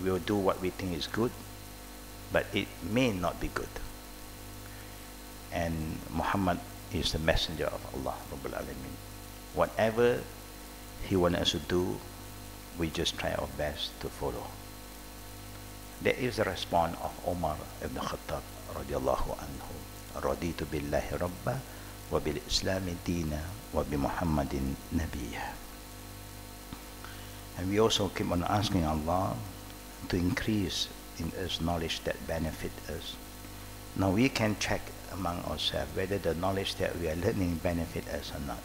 we will do what we think is good, but it may not be good. And Muhammad is the messenger of Allah Rabbul Alameen. Whatever he wants us to do, we just try our best to follow. That is the response of Umar ibn Khattab radiallahu anhu. Raditu billahi rabba wa bil islami dina wa bi Muhammadin nabiyya. And we also keep on asking Allah to increase in us knowledge that benefit us. Now we can check among ourselves whether the knowledge that we are learning benefit us or not.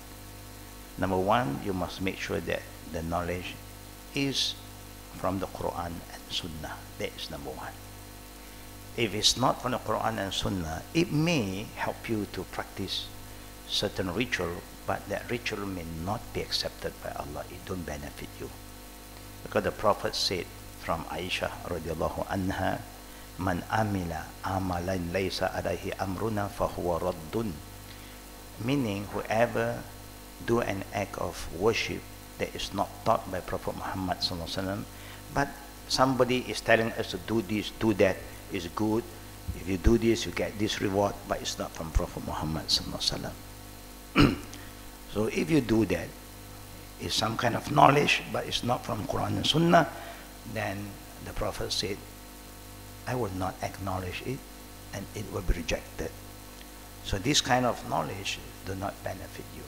Number one, you must make sure that the knowledge is from the Quran and Sunnah. That is number one. If it's not from the Quran and Sunnah, it may help you to practice certain ritual, but that ritual may not be accepted by Allah. It don't benefit you. Because the Prophet said from Aisha radiallahu anha, Man amila amalan laysa alayhi amruna fahuwa raddun. Meaning, whoever do an act of worship that is not taught by Prophet Muhammad sallallahu alaihi wasallam, but somebody is telling us to do this, do that, is good. If you do this, you get this reward, but it's not from Prophet Muhammad sallallahu alaihi wasallam. So if you do that, it's some kind of knowledge, but it's not from Quran and Sunnah, then the Prophet said, I will not acknowledge it, and it will be rejected. So this kind of knowledge do not benefit you.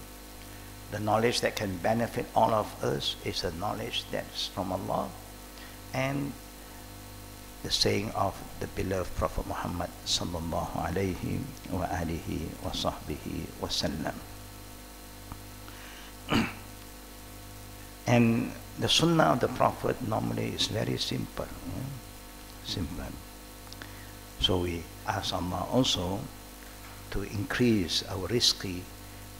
The knowledge that can benefit all of us is the knowledge that's from Allah and the saying of the beloved Prophet Muhammad sallallahu alayhi wa alihi wa sahbihi wa sallam. And the sunnah of the Prophet normally is very simple. Simple. So we ask Allah also to increase our rizqi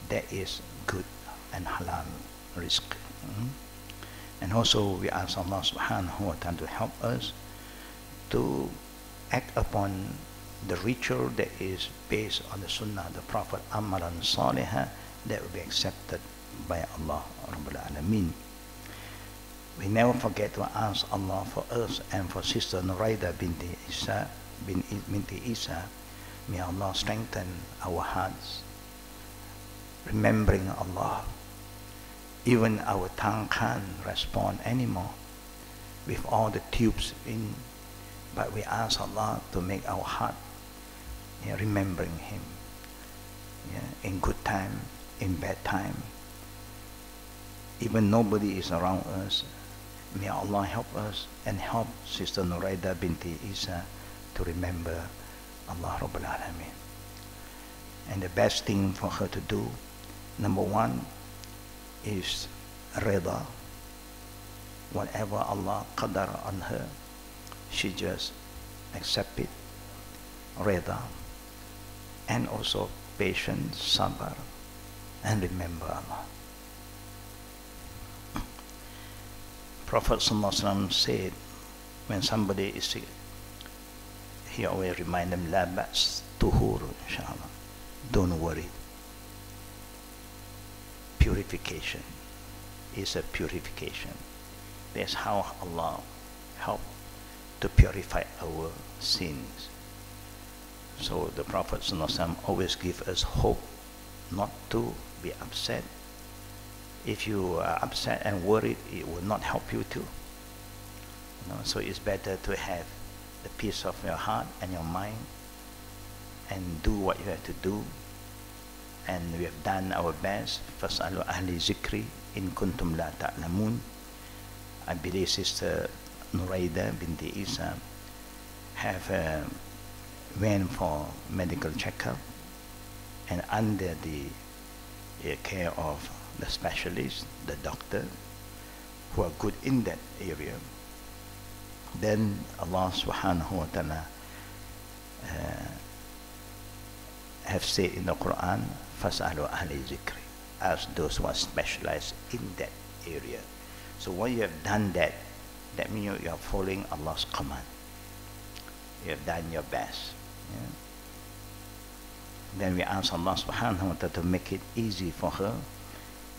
that is good and halal rizq. And also we ask Allah subhanahu wa ta'ala to help us to act upon the ritual that is based on the sunnah of the Prophet, amalan salihah, that will be accepted by Allah Rabbul Alameen. We never forget to ask Allah for us and for Sister Nuraida binti Isa. May Allah strengthen our hearts, remembering Allah. Even our tongue can't respond anymore with all the tubes in, but we ask Allah to make our heart remembering Him in good time, in bad time. Even nobody is around us. May Allah help us and help Sister Nuraida binti Isa to remember Allah Rabbul Alameen. And the best thing for her to do, number one, is rida. Whatever Allah qadar on her, she just accept it, rida. And also patience, sabr, and remember Allah. Prophet sallallahu alaihi wasallam said, when somebody is sick, he always remind them, la ba's tuhur, inshallah. Don't worry. Purification is a purification. That's how Allah help to purify our sins. So the Prophet sallallahu alaihi wasallam always give us hope not to be upset. If you are upset and worried, it will not help you too. So it's better to have the peace of your heart and your mind and do what you have to do. And we have done our best. Fas'alu ahli zikri in kuntum la ta'lamun. I believe Sister Nuraida binti Isa have went for medical checkup, and under the care of the specialist, the doctor, who are good in that area, then Allah subhanahu wa ta'ala have said in the Quran, Fas'alu ahli zikri, ask those who are specialized in that area. So when you have done that, that means you are following Allah's command. You have done your best. Then we ask Allah subhanahu wa ta'ala to make it easy for her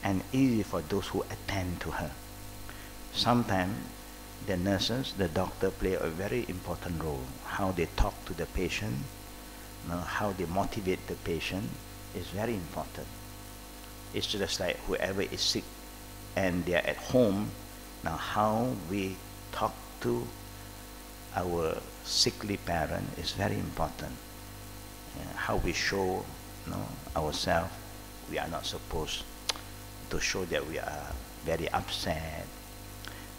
and easy for those who attend to her. Sometimes the nurses, the doctor play a very important role. How they talk to the patient, how they motivate the patient is very important. It's just like whoever is sick and they are at home, now how we talk to our sickly parent is very important. How we show ourselves, we are not supposed to show that we are very upset,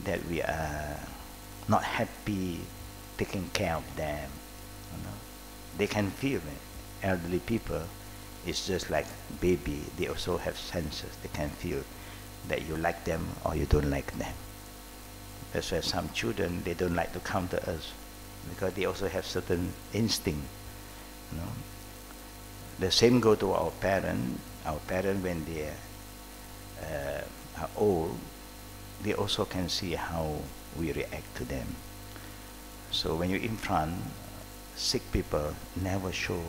that we are not happy taking care of them. They can feel it. Elderly people, it's just like baby. They also have senses. They can feel that you like them or you don't like them. That's why some children, they don't like to come to us because they also have certain instinct. The same go to our parents. Our parents, when they are old, they also can see how we react to them. So when you're in front, sick people never show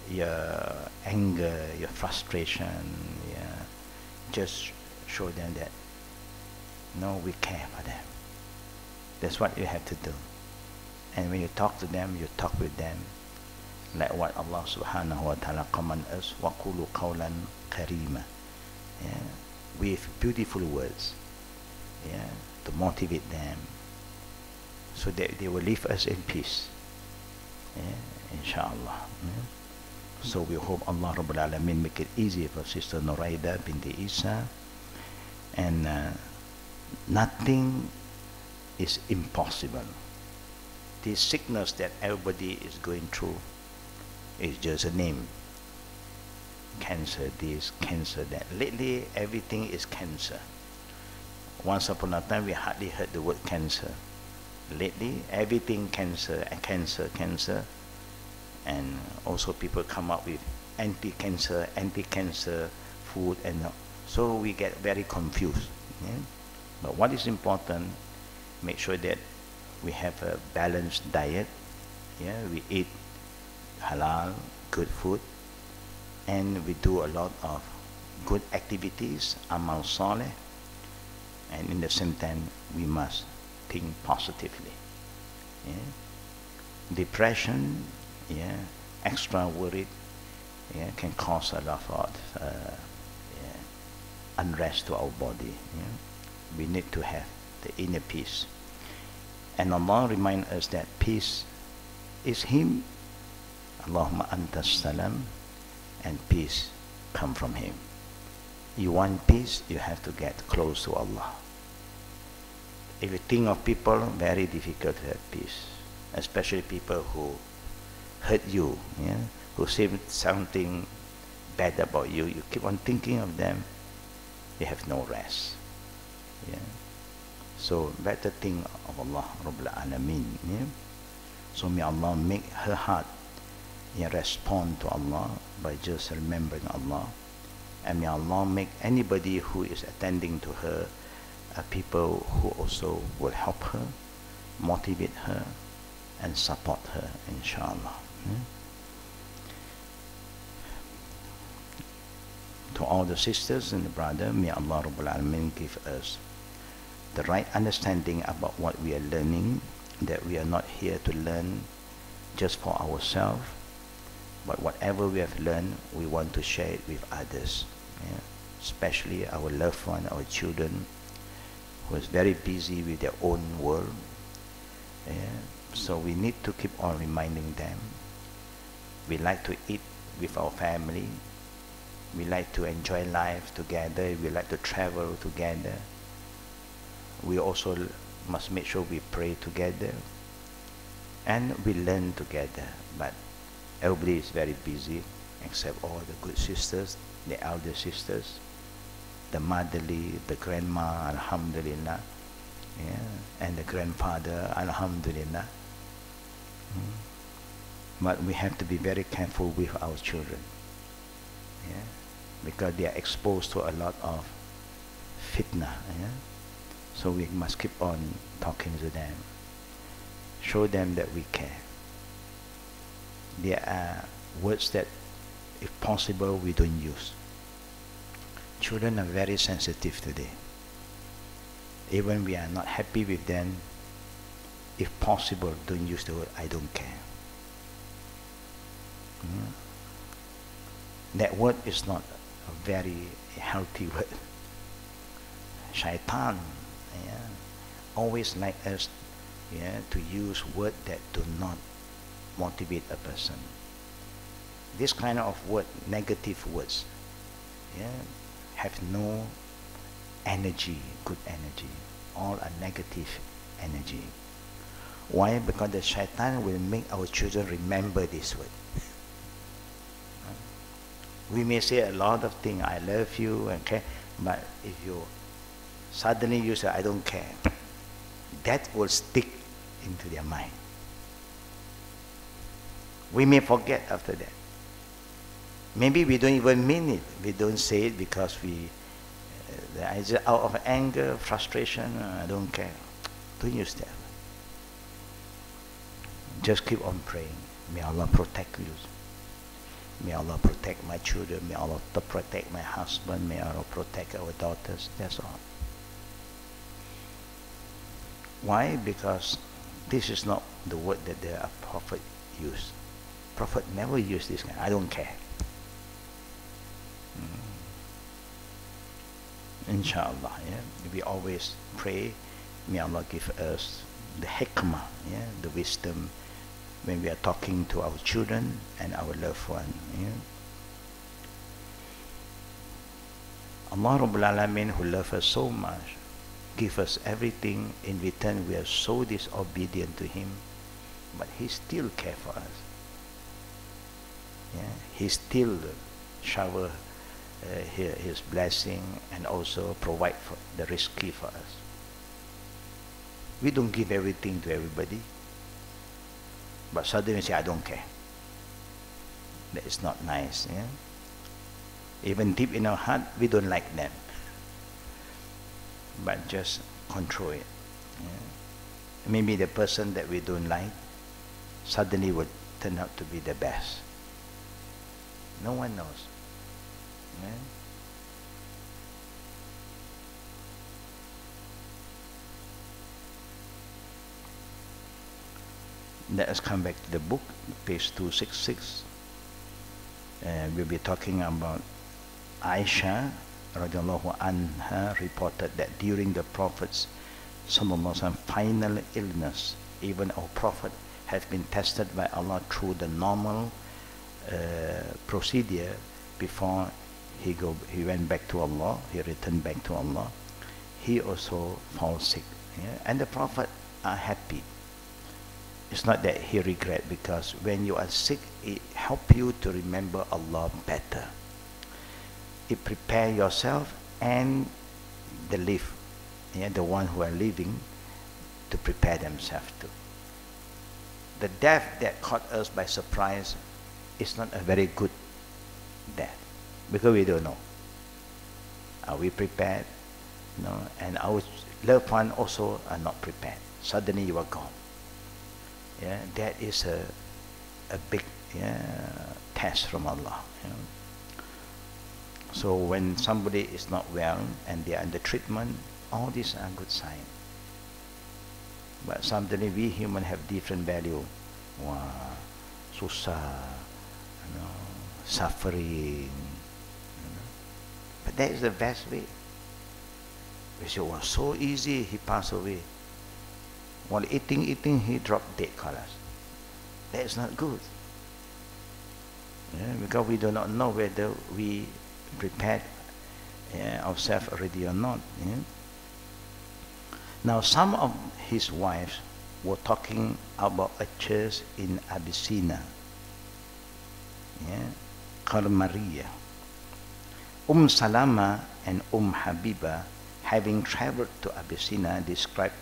your anger, your frustration. Just show them that we care for them. That's what you have to do. And when you talk to them, you talk with them like what Allah subhanahu wa ta'ala command us, وَقُولُوا قَوْلًا كَرِيمًا, with beautiful words, to motivate them so that they will leave us in peace, inshallah. So we hope Allah Rabbul Alameen make it easy for Sister Noraida binti Isa, and nothing is impossible. This sickness that everybody is going through is just a name. Cancer this, cancer that. Lately, everything is cancer. Once upon a time, we hardly heard the word cancer. Lately, everything cancer, cancer. And also people come up with anti-cancer food, and so we get very confused. But what is important, make sure that we have a balanced diet. We eat halal, good food, and we do a lot of good activities, amal saleh, and in the same time we must think positively. Depression, extra worried, can cause a lot of unrest to our body. We need to have the inner peace. And Allah reminds us that peace is Him. Allahumma antas salam, and peace come from Him. You want peace, you have to get close to Allah. If you think of people, very difficult to have peace, especially people who hurt you, who say something bad about you. You keep on thinking of them, you have no rest. So better think of Allah Rabbul Alameen. So may Allah make her heart respond to Allah by just remembering Allah, and may Allah make anybody who is attending to her people who also will help her, motivate her, and support her, inshallah. To all the sisters and the brother, may Allah Rabbul Alameen give us the right understanding about what we are learning, that we are not here to learn just for ourselves, but whatever we have learned, we want to share it with others, especially our loved one, our children, who is very busy with their own world. So we need to keep on reminding them. We like to eat with our family. We like to enjoy life together. We like to travel together. We also must make sure we pray together and we learn together. But everybody is very busy, except all the good sisters, the elder sisters, the motherly, the grandma, alhamdulillah, and the grandfather, alhamdulillah. But we have to be very careful with our children, because they are exposed to a lot of fitna. So we must keep on talking to them, show them that we care. There are words that, if possible, we don't use. Children are very sensitive today. Even we are not happy with them, if possible, don't use the word I don't care. That word is not a very healthy word. Shaitan always like us to use words that do not motivate a person. This kind of word, negative words, have no energy, good energy. All are negative energy. Why? Because the shaitan will make our children remember this word. We may say a lot of things, I love you, okay, but if you suddenly you say, I don't care, that will stick into their mind. We may forget after that. Maybe we don't even mean it. We don't say it because we, either out of anger, frustration, I don't care. Don't use that. Just keep on praying. May Allah protect you. May Allah protect my children. May Allah protect my husband. May Allah protect our daughters. That's all. Why? Because this is not the word that the prophet used. Prophet never used this kind. I don't care. Inshallah, we always pray. May Allah give us the hikmah, the wisdom when we are talking to our children and our loved one. Allah Rabbul Alameen, who loves us so much, give us everything. In return, we are so disobedient to Him, but He still cares for us. He still shower His blessing and also provide for the rizqi for us. We don't give everything to everybody, but suddenly we say, I don't care. That is not nice. Even deep in our heart, we don't like them, but just control it. Maybe the person that we don't like suddenly would turn out to be the best. No one knows. Let us come back to the book, page 266. We'll be talking about Aisha radiallahu anha reported that during the Prophet's final illness, even our Prophet has been tested by Allah through the normal procedure before he went back to Allah, he returned back to Allah. He also fell sick. And the Prophet are happy. It's not that he regret, because when you are sick, it helps you to remember Allah better. It prepare yourself and the the one who are living, to prepare themselves too. The death that caught us by surprise is not a very good death, because we don't know. Are we prepared? No, and our loved one also are not prepared. Suddenly you are gone. That is a big test from Allah. So when somebody is not well and they are under treatment, all these are good signs. But suddenly we human have different value. Wah, susah, suffering. But that is the best way. We say, oh, so easy, he passed away. While eating, he dropped dead, colors. That is not good. Because we do not know whether we prepared ourselves already or not. Now, some of his wives were talking about a church in Abyssinia, called Maria. Salama and Habiba, having traveled to Abyssinia, described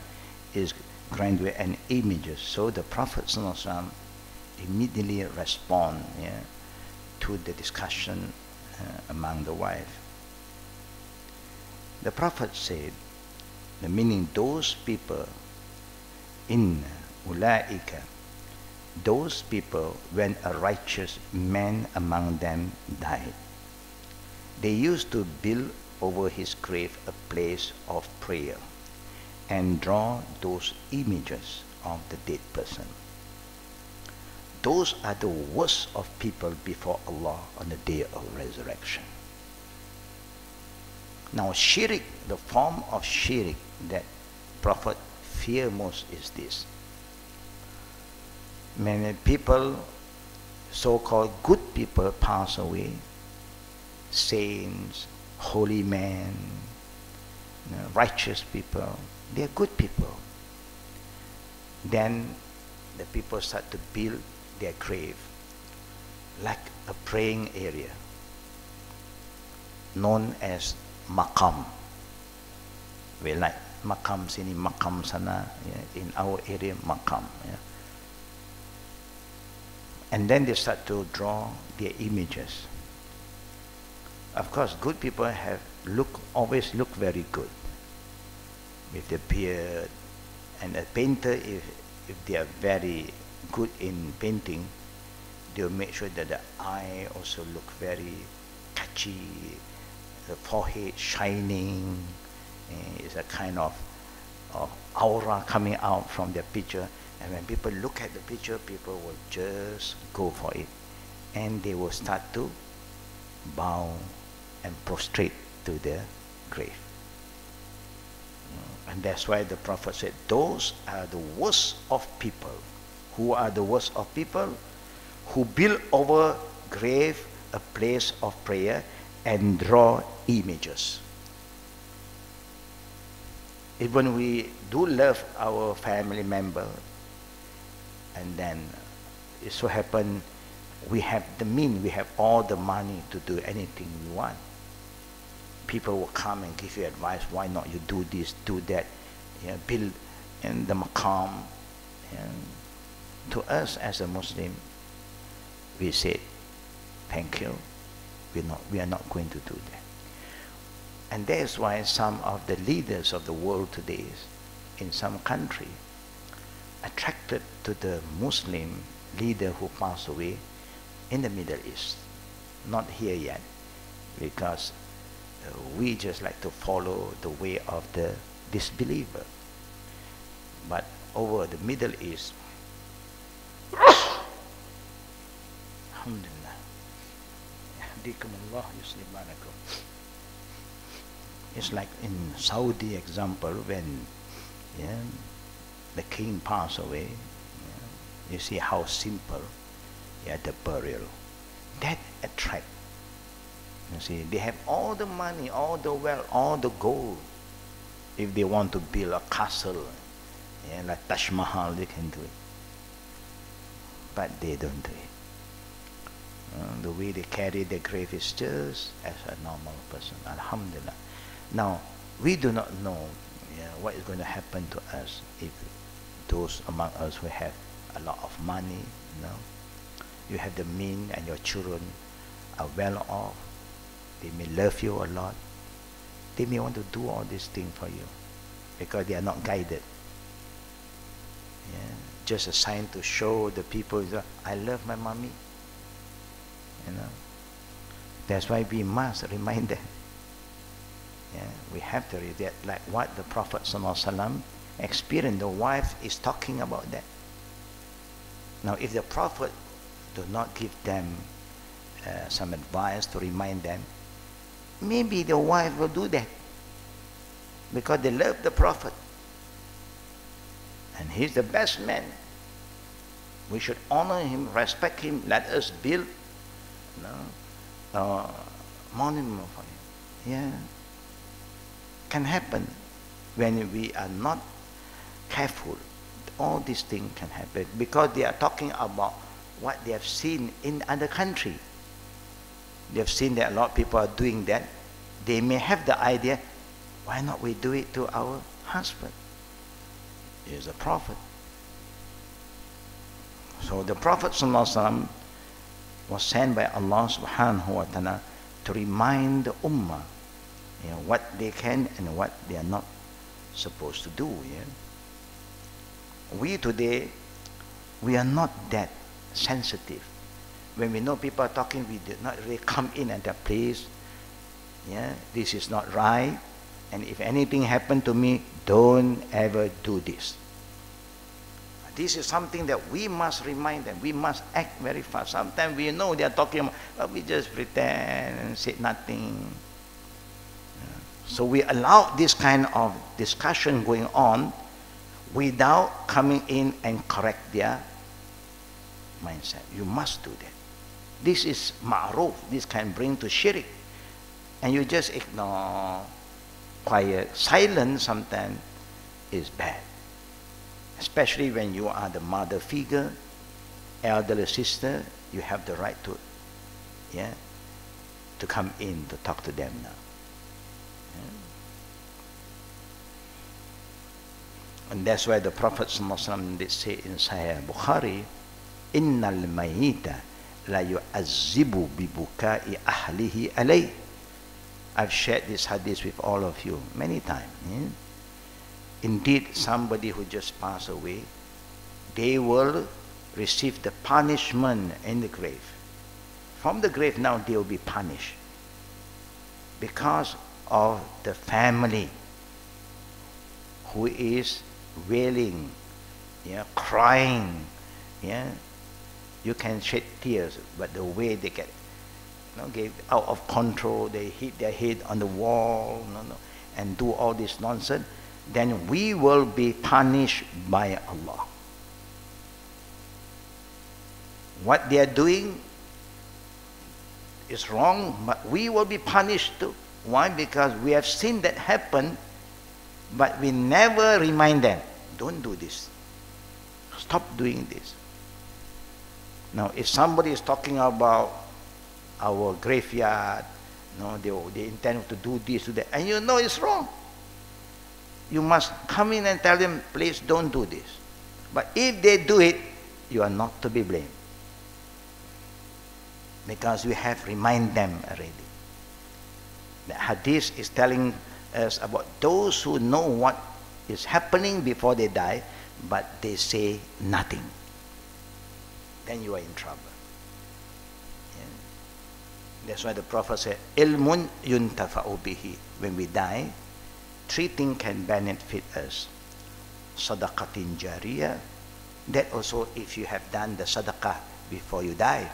his grandeur and images. So the Prophet ﷺ immediately respond to the discussion among the wives. The Prophet said, the meaning, those people in ulaika, those people when a righteous man among them died, they used to build over his grave a place of prayer. and draw those images of the dead person. Those are the worst of people before Allah on the day of resurrection. Now shirk, the form of shirk that Prophet fear most is this. Many people, so-called good people, pass away. Saints, holy men, righteous people, they are good people. Then the people start to build their grave like a praying area known as makam. We like makam sini, makam sana, yeah? In our area makam. Yeah? And then they start to draw their images. Of course, good people always look very good with the beard, and a painter, if they are very good in painting, they'll make sure that the eye also look very catchy, the forehead shining, it's a kind of aura coming out from the picture. And when people look at the picture, people will just go for it, and they will start to bow and prostrate to the grave. And that's why the Prophet said, those are the worst of people. Who are the worst of people? Who build over grave a place of prayer and draw images. Even we do love our family member, and then it so happen we have the means, we have all the money to do anything we want. People will come and give you advice, why not you do this, do that, build in the maqam. And to us as a Muslim, we said, thank you, we are not going to do that. And that is why some of the leaders of the world today, in some country, attracted to the Muslim leader who passed away in the Middle East. Not here yet, because we just like to follow the way of the disbeliever. But over the Middle East, alhamdulillah, it's like in Saudi example, when the king passed away, you see how simple the burial. That attract. You see, they have all the money, all the wealth, all the gold. If they want to build a castle, like Taj Mahal, they can do it. But they don't do it. The way they carry their grave is just as a normal person. Alhamdulillah. Now, we do not know what is going to happen to us if those among us who have a lot of money, you have the means and your children are well off. They may love you a lot. They may want to do all these things for you because they are not guided. Just a sign to show the people, I love my mommy. That's why we must remind them. We have to read that, like what the Prophet ﷺ experienced. The wife is talking about that. Now, if the Prophet do not give them some advice to remind them, maybe the wife will do that because they love the Prophet and he's the best man. We should honor him, respect him. Let us build monument for him. Can happen when we are not careful. All these things can happen because they are talking about what they have seen in other country. They have seen that a lot of people are doing that. They may have the idea, why not we do it to our husband? He is a prophet. So the Prophet ﷺ was sent by Allah subhanahu wa ta'ala to remind the ummah what they can and what they are not supposed to do. We today, we are not that sensitive. When we know people are talking, we do not really come in at that place. This is not right. And if anything happened to me, don't ever do this. This is something that we must remind them. We must act very fast. Sometimes we know they are talking about, but we just pretend and say nothing. So we allow this kind of discussion going on without coming in and correct their mindset. You must do that. This is ma'ruf. This can bring to shirk. And you just ignore. Quiet, silence sometimes is bad. Especially when you are the mother figure, elderly sister, you have the right to, to come in to talk to them now. And that's why the Prophet ﷺ did say in Sahih Bukhari, "Innal mayyita la yu'azzibu bi bukai ahlihi alayh." I've shared this hadith with all of you many times. Indeed, somebody who just passed away, they will receive the punishment in the grave. From the grave now they will be punished because of the family who is wailing, crying. You can shed tears, but the way they get get out of control, they hit their head on the wall, and do all this nonsense, then we will be punished by Allah. What they are doing is wrong, but we will be punished too. Why? Because we have seen that happen, but we never remind them, don't do this. Stop doing this. Now, if somebody is talking about our graveyard, they intend to do this, do that, and you know it's wrong, you must come in and tell them, please don't do this. But if they do it, you are not to be blamed, because we have reminded them already. The hadith is telling us about those who know what is happening before they die, but they say nothing. Then you are in trouble. That's why the Prophet said, "Ilmun yuntafa'u bihi." When we die, three things can benefit us. Sadaqatin jariyah. That also if you have done the sadaqah before you die.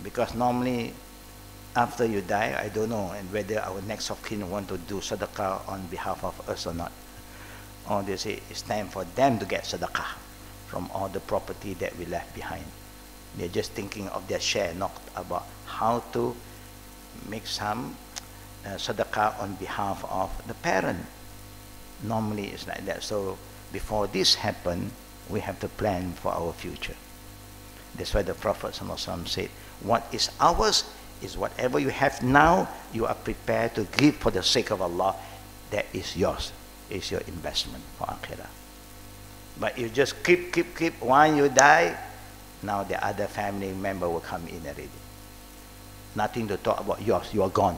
Because normally after you die, I don't know and whether our next of kin want to do sadaqah on behalf of us or not. Or they say it's time for them to get sadaqah from all the property that we left behind. They're just thinking of their share, not about how to make some sadaqah on behalf of the parent. Normally it's like that. So before this happens, we have to plan for our future. That's why the Prophet ﷺ said, what is ours is whatever you have now, you are prepared to give for the sake of Allah. That is yours. It's your investment for akhirah. But you just keep, when you die, now the other family member will come in already. Nothing to talk about yours, you are gone.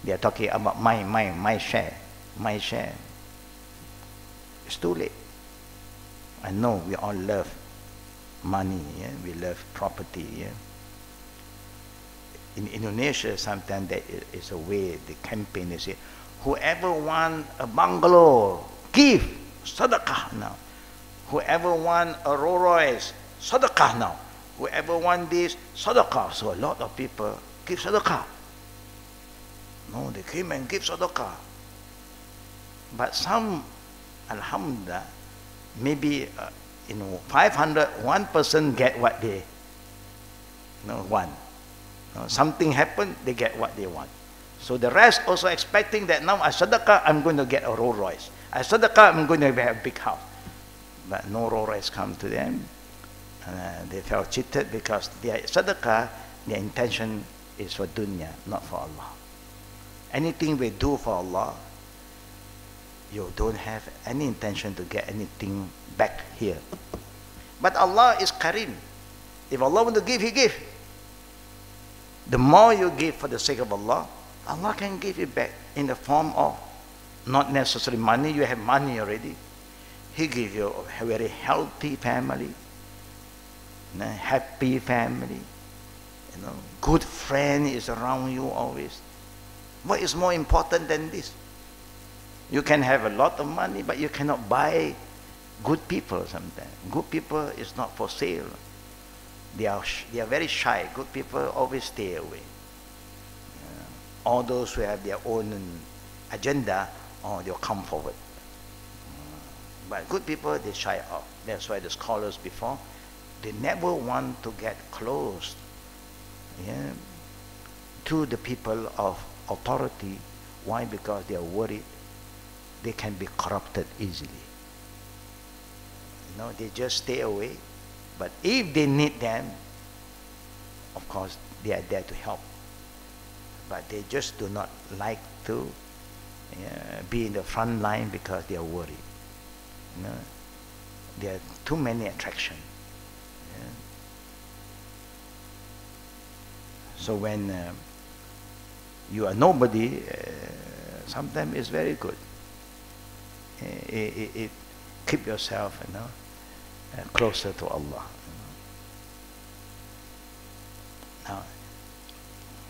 They are talking about my share, my share. It's too late. I know we all love money, we love property. In Indonesia, sometimes there is a way, the campaign, they say, whoever want a bungalow, give sadaqah now. Whoever want a Rolls Royce, sadaqah now. Whoever want this, sadaqah. So a lot of people give sadaqah. No, they came and give sadaqah. But some, alhamdulillah, maybe 500, one person get what they want. Something happened, they get what they want. So the rest also expecting that now as sadaqah, I'm going to get a Rolls Royce. As sadaqah, I'm going to have a big house. But no Rolls Royce come to them. They felt cheated because their sadaqah, their intention is for dunya, not for Allah. Anything we do for Allah, you don't have any intention to get anything back here. But Allah is Karim. If Allah want to give, He give. The more you give for the sake of Allah, Allah can give it back in the form of not necessarily money. You have money already. He give you a very healthy family, happy family, good friend is around you always. What is more important than this? You can have a lot of money, but you cannot buy good people sometimes. Good people is not for sale. They are very shy. Good people always stay away. All those who have their own agenda, they'll come forward. But good people, they shy off. That's why the scholars before, they never want to get close to the people of authority. Why? Because they are worried they can be corrupted easily. They just stay away. But if they need them, of course, they are there to help. But they just do not like to be in the front line because they are worried. There are too many attractions. So when you are nobody, sometimes it's very good. It keep yourself, closer to Allah. Now,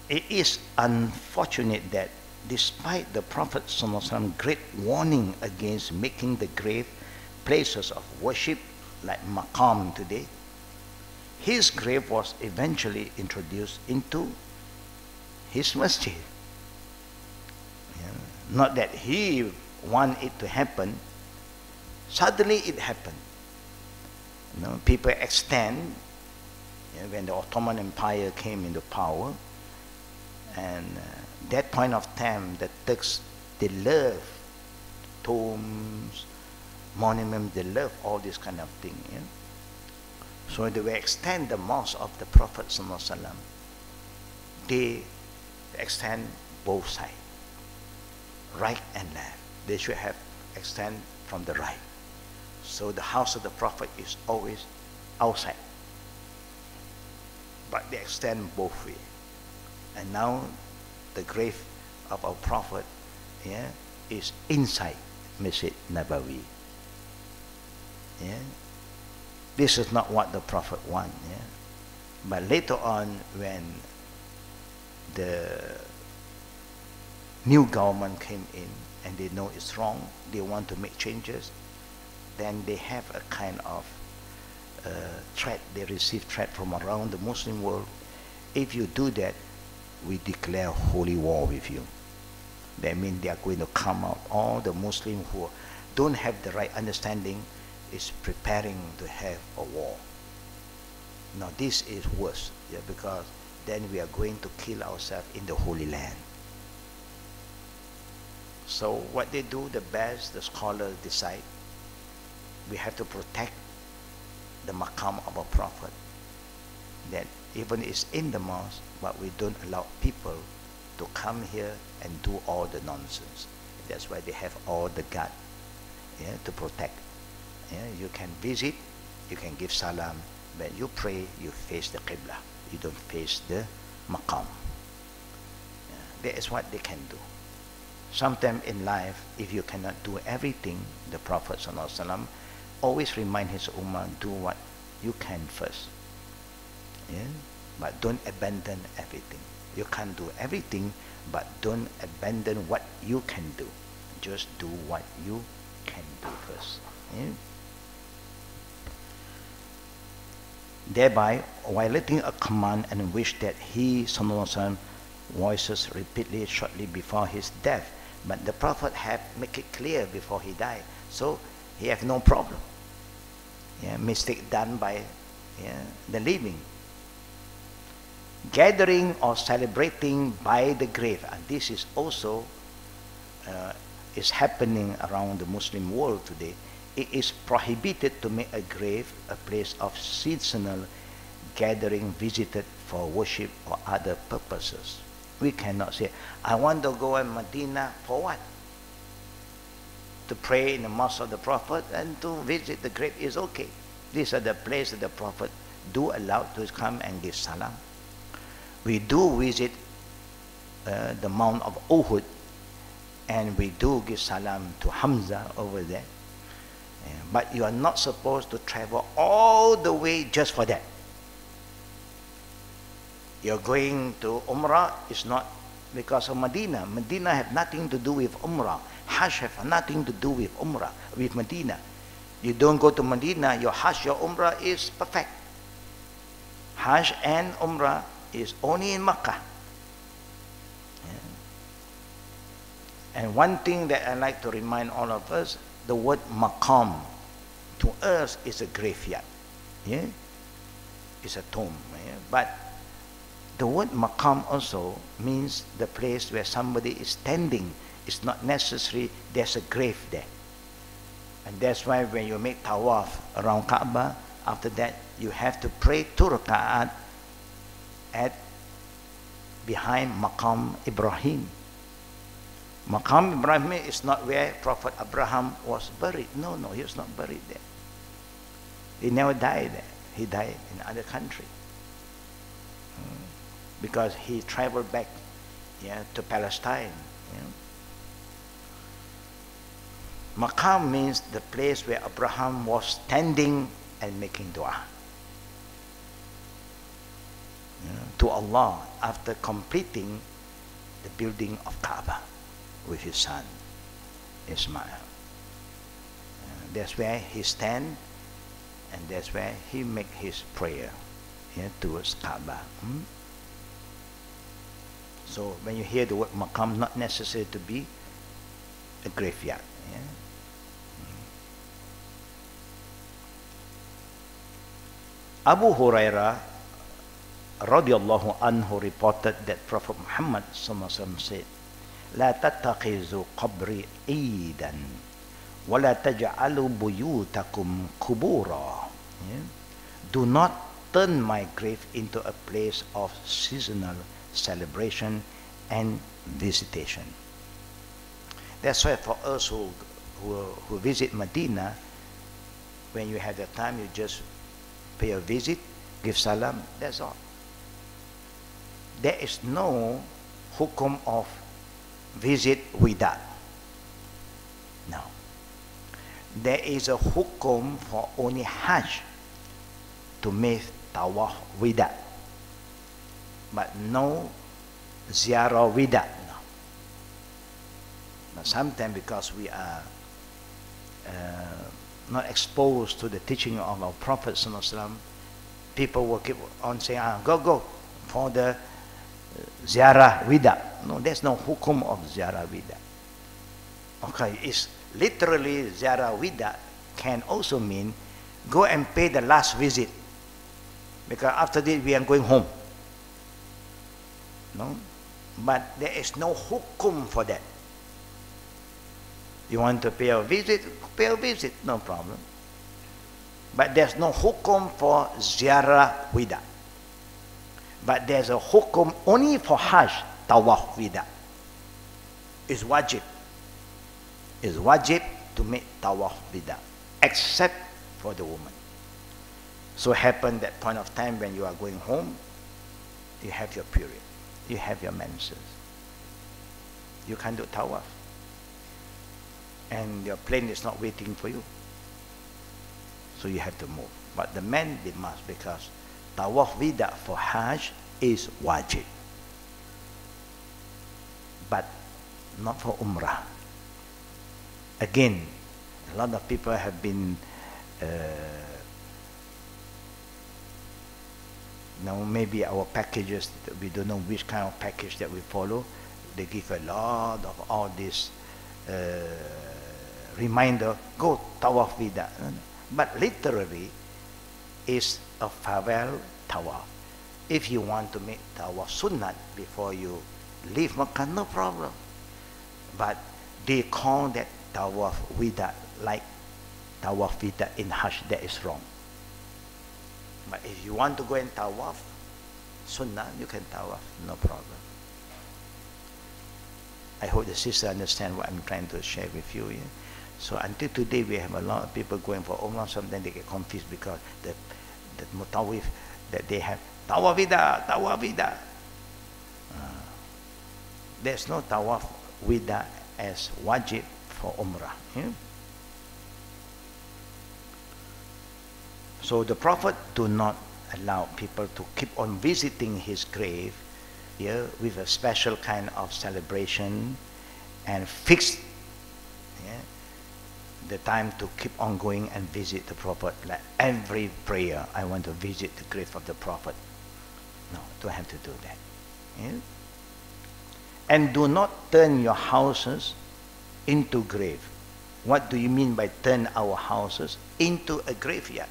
it is unfortunate that despite the Prophet ﷺ great warning against making the grave places of worship like maqam today, his grave was eventually introduced into his masjid. Not that he wanted it to happen, suddenly it happened. People extend, when the Ottoman Empire came into power, and that point of time, the Turks, they love tombs, monuments, they love all this kind of thing. So they will extend the mosque of the Prophet ﷺ. They extend both sides, right and left. They should have extend from the right. So the house of the Prophet is always outside. But they extend both ways. And now the grave of our Prophet is inside Masjid Nabawi. This is not what the Prophet wanted. But later on, when the new government came in and they know it's wrong, they want to make changes, then they have a kind of threat. They receive threat from around the Muslim world. If you do that, we declare holy war with you. That means they are going to come out. All the Muslims who don't have the right understanding is preparing to have a war. Now this is worse, because then we are going to kill ourselves in the Holy Land. So what they do, the best, the scholars decide, we have to protect the maqam of our Prophet, that even it's in the mosque, but we don't allow people to come here and do all the nonsense. That's why they have all the guard to protect. You can visit, you can give salam, but you pray, you face the Qibla. You don't face the maqam. That is what they can do. Sometimes in life, if you cannot do everything, the Prophet ﷺ always remind his ummah, do what you can first. But don't abandon everything. You can't do everything, but don't abandon what you can do. Just do what you can do first. Thereby violating a command and wish that he ﷺ voices repeatedly shortly before his death. But the Prophet had make it clear before he died, so he have no problem. Mistake done by the living. Gathering or celebrating by the grave, and this is also is happening around the Muslim world today. It is prohibited to make a grave a place of seasonal gathering visited for worship or other purposes. We cannot say, I want to go in Medina for what? To pray in the mosque of the Prophet and to visit the grave is okay. These are the places the Prophet do allow to come and give salam. We do visit the Mount of Uhud, and we do give salam to Hamza over there. But you are not supposed to travel all the way just for that. You're going to Umrah, it's not because of Medina. Medina have nothing to do with Umrah. Hajj have nothing to do with Umrah, with Medina. You don't go to Medina, your Hajj, your Umrah is perfect. Hajj and Umrah is only in Makkah. Yeah. And one thing that I like to remind all of us, the word maqam to us is a graveyard. Yeah? It's a tomb. Yeah? But the word maqam also means the place where somebody is standing. It's not necessary there's a grave there. And that's why when you make tawaf around Kaaba, after that you have to pray 2 raka'at at behind Maqam Ibrahim. Maqam Ibrahim is not where Prophet Abraham was buried. No, he was not buried there. He never died there. He died in another country. Because he traveled back, yeah, to Palestine. Yeah. Maqam means the place where Abraham was standing and making dua, yeah, to Allah after completing the building of Kaaba with his son Ismail. That's where he stand, and that's where he make his prayer, yeah, towards Kaaba. So when you hear the word maqam, not necessary to be a graveyard. Yeah? Abu Hurairah radiallahu anhu reported that Prophet Muhammad said, لا تتخذوا قبري عيدا ولا تجعلوا بيوتكم قبورا. Do not turn my grave into a place of seasonal celebration and visitation. That's why for us who visit Medina, when you have the time, you just pay a visit, give salam, that's all. There is no hukum of visit without. No. There is a hukum for only Hajj to make tawaf without, but no ziarah without. No. But sometimes because we are not exposed to the teaching of our Prophet ﷺ, people will keep on saying, go for the ziarah wida. No, there's no hukum of ziarah wida. Okay, it's literally ziarah wida can also mean go and pay the last visit, because after this we are going home. No, but there is no hukum for that. You want to pay a visit, no problem. But there's no hukum for ziarah wida. But there's a hukum only for Hajj, tawaf wida. It's wajib. It's wajib to make tawaf wida, except for the woman. So happen that point of time when you are going home, you have your period, you have your menses. You can't do tawaf. And your plane is not waiting for you. So you have to move. But the men, they must, because tawaf wida for Hajj is wajib. But not for Umrah. Again, a lot of people have been maybe our packages, we don't know which kind of package that we follow. They give a lot of all this reminder, go tawaf wida. But literally is a farewell tawaf. If you want to make tawaf sunnat before you leave Makkah, no problem. But they call that tawaf wida like tawaf wida in Hajj. That is wrong. But if you want to go and tawaf sunnah, you can tawaf, no problem. I hope the sister understand what I'm trying to share with you. Yeah? So until today, we have a lot of people going for Umrah. Sometimes they get confused because the mutawif that they have, tawaf wida, tawaf wida. There's no tawaf wida as wajib for Umrah. Yeah? So the Prophet do not allow people to keep on visiting his grave yeah, with a special kind of celebration and fixed, yeah, the time to keep on going and visit the Prophet. Like every prayer, I want to visit the grave of the Prophet. No, don't have to do that. Yeah? And do not turn your houses into grave. What do you mean by turn our houses into a graveyard?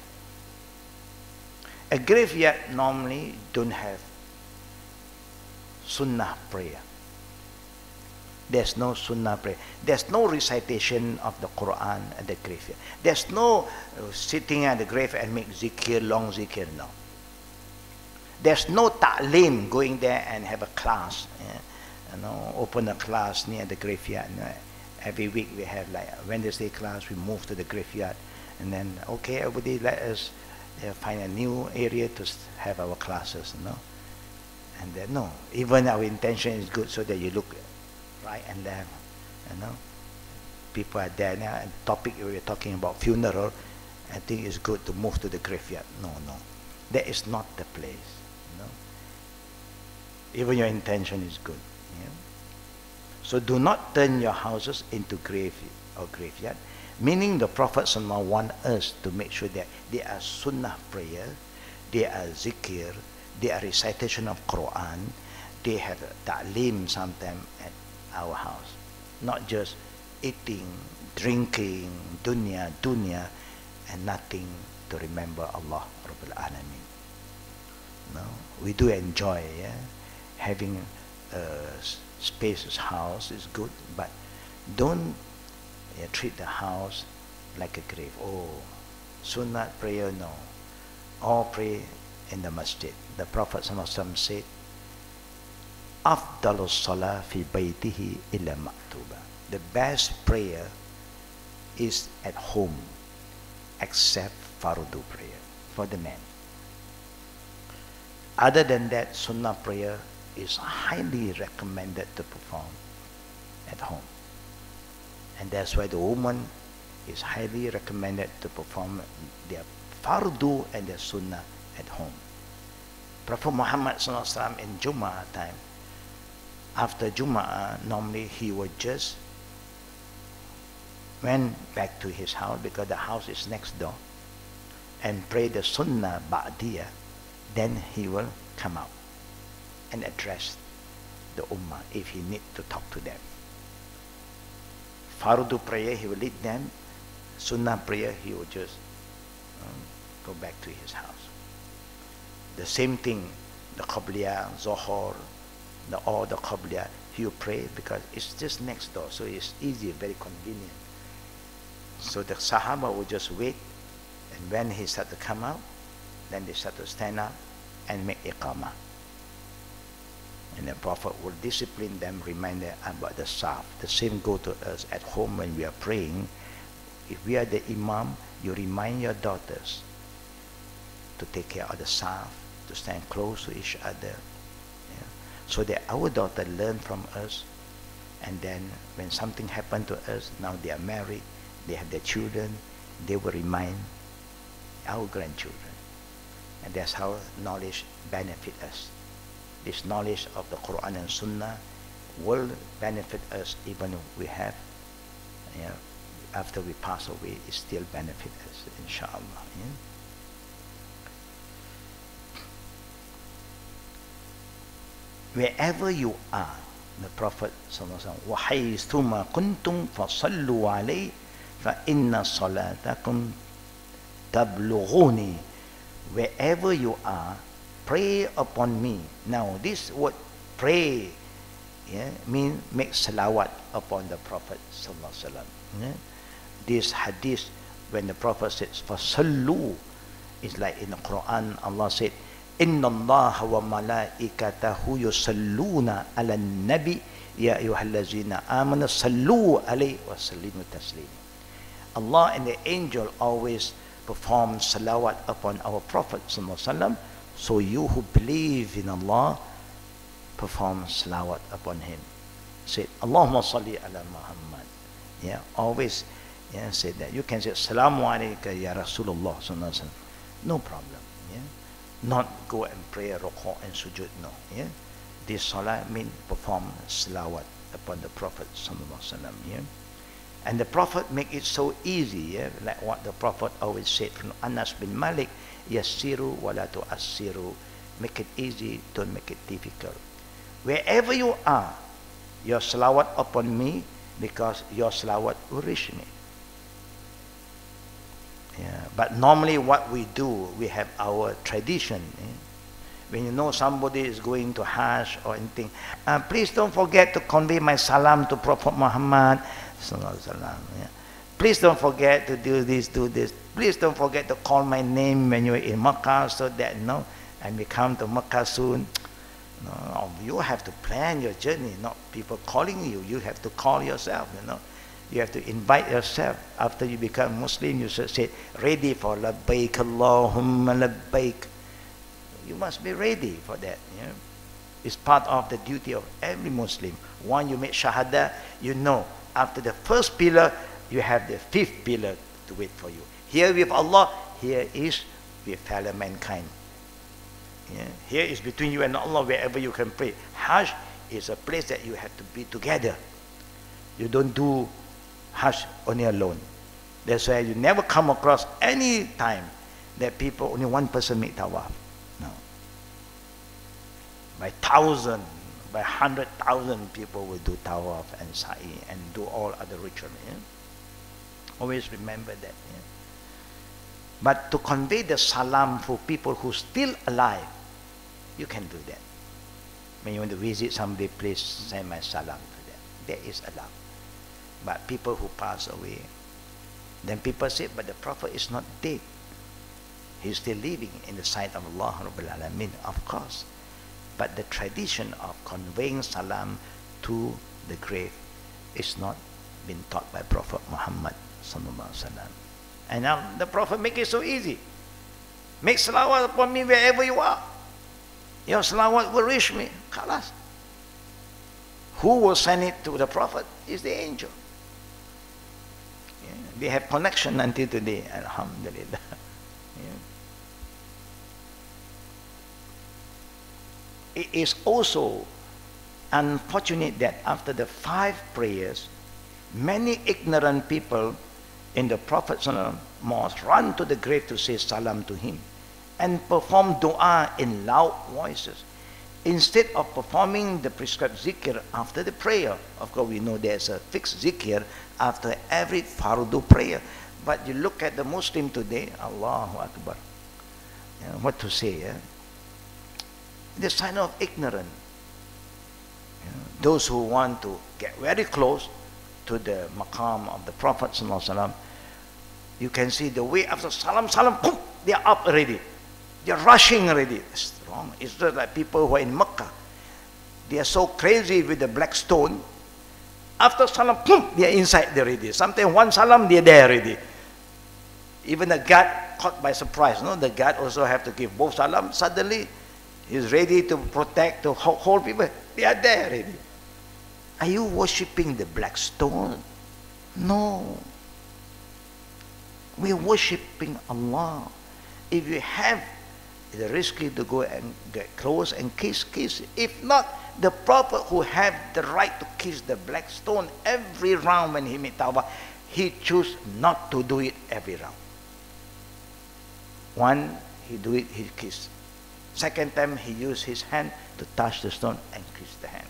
A graveyard normally don't have sunnah prayer. There's no sunnah prayer. There's no recitation of the Quran at the graveyard. There's no sitting at the grave and make zikir, long zikir, no. There's no ta'lim, going there and have a class, open a class near the graveyard. Every week we have like a Wednesday class, we move to the graveyard, and then, okay, everybody let us find a new area to have our classes, And then, no, even our intention is good so that you look right and left, People are there now, and topic we're talking about funeral, I think it's good to move to the graveyard. No, that is not the place, Even your intention is good. Yeah? So do not turn your houses into grave or graveyard, meaning the Prophet ﷺ want us to make sure that they are sunnah prayer, they are zikir, they are recitation of Quran, they have ta'lim sometime at our house. Not just eating, drinking, dunya, and nothing to remember Allah Rabbul Alameen. No? We do enjoy, yeah? Having a spacious house is good, but don't treat the house like a grave. Oh, sunnah prayer, no. All pray in the masjid. The Prophet ﷺ said, أفضل الصلاة في بيته إلا مكتوبة. The best prayer is at home, except fardu prayer for the man. Other than that, sunnah prayer is highly recommended to perform at home. And that's why the woman is highly recommended to perform their fardu and their sunnah at home. Prophet Muhammad ﷺ in Jum'ah time, after Jum'ah, normally he would just went back to his house because the house is next door and pray the sunnah ba'diyah. Then he will come out and address the ummah if he need to talk to them. Fardu prayer, he will lead them. Sunnah prayer, he will just go back to his house. The same thing, the Qabliyah, Zohor, all the Qabliyah, he will pray because it's just next door, so it's easy, very convenient. So the Sahaba will just wait, and when he start to come out, then they start to stand up and make iqamah. And the Prophet will discipline them, remind them about the saf. The same go to us at home when we are praying. If we are the imam, you remind your daughters to take care of the saf, to stand close to each other, so that our daughter learn from us. And then when something happened to us, now they are married, they have their children, they will remind our grandchildren. And that's how knowledge benefit us. This knowledge of the Quran and Sunnah will benefit us even if we have, after we pass away, it still benefit us, inshallah. Wherever you are, the Prophet ﷺ, وَحَيْثُمَا كُنْتُمْ فَصَلُّوا عَلَيْهِ فَإِنَّ صَلَاتَكُمْ تَبْلُغُونِي. Wherever you are, pray upon me. Now this word pray, mean make salawat upon the Prophet ﷺ. This hadith, when the Prophet says فَصَلُّوا, it's like in the Quran, Allah said, إِنَّ اللَّهَ وَمَلَائِكَتَهُ يُصَلُّونَ عَلَى النَّبِيِّ يَا أَيُّهَا الَّذِينَ آمَنُوا صَلُّوا عَلَيْهِ وَسَلِّمُوا تَسْلِيمًا. Allah and the angel always perform salawat upon our Prophet ﷺ. So you who believe in Allah, perform salawat upon him. Say, Allahumma salli ala Muhammad. Always say that. You can say, Assalamu alayka ya Rasulullah ﷺ. No problem. Not go and pray ruku' and sujud, no. This salah means perform salawat upon the Prophet sallallahu alaihi wasallam. Yeah? And the Prophet make it so easy, yeah? Like what the Prophet always said from Anas bin Malik, yassiru wala tu'assiru. Make it easy, don't make it difficult. Wherever you are, your salawat upon me, because your salawat will reach me. Yeah. But normally what we do, we have our tradition. When you know somebody is going to Hajj or anything, please don't forget to convey my salam to Prophet Muhammad. Yeah. Please don't forget to do this, do this. Please don't forget to call my name when you're in Makkah, so that, you know, and we come to Makkah soon. No, you have to plan your journey, not people calling you. You have to call yourself, you know. You have to invite yourself. After you become Muslim, you should say, ready for labbaik Allahumma labbaik. You must be ready for that. Yeah? It's part of the duty of every Muslim. Once you make shahada, you know, after the first pillar, you have the fifth pillar to wait for you. Here with Allah, here is with fellow mankind. Yeah? Here is between you and Allah, wherever you can pray. Hajj is a place that you have to be together. You don't do Hajj only alone. That's why you never come across any time that people, only one person make tawaf. No. By 1,000, by 100,000 people will do tawaf and sa'i and do all other rituals. Yeah? Always remember that. Yeah? But to convey the salam for people who are still alive, you can do that. When you want to visit somebody, please send my salam to them. That is allowed. But people who pass away, then people say, but the Prophet is not dead. He's still living in the sight of Allah Rabbil Alameen, of course. But the tradition of conveying salam to the grave is not been taught by Prophet Muhammad sallallahu alaihi wasallam. And now the Prophet make it so easy. Make salawat upon me wherever you are. Your salawat will reach me. Khalas. Who will send it to the Prophet is the angel. Yeah. They have connection until today. Alhamdulillah. Yeah. It is also unfortunate that after the 5 prayers, many ignorant people in the Prophet's mosque run to the grave to say salam to him and perform dua in loud voices instead of performing the prescribed zikr after the prayer. Of course, we know there's a fixed zikr after every fardu prayer. But you look at the Muslim today, Allahu Akbar. You know, what to say? Yeah? The sign of ignorance. You know, those who want to get very close to the maqam of the Prophet ﷺ, you can see the way after salam, boom, they are up already. They are rushing already. It's wrong. It's just like people who are in Mecca. They are so crazy with the black stone. After salam, boom, they are inside already. Sometimes one salam, they are there already. Even the guard caught by surprise. No, the guard also have to give both salam. Suddenly, he's ready to protect, to hold people. They are there already. Are you worshipping the black stone? No. We are worshipping Allah. If you have the risky to go and get close and kiss. If not, the Prophet who have the right to kiss the black stone every round when he made tawbah, he choose not to do it every round. One, he do it, he kiss. Second time, he used his hand to touch the stone and kiss the hand.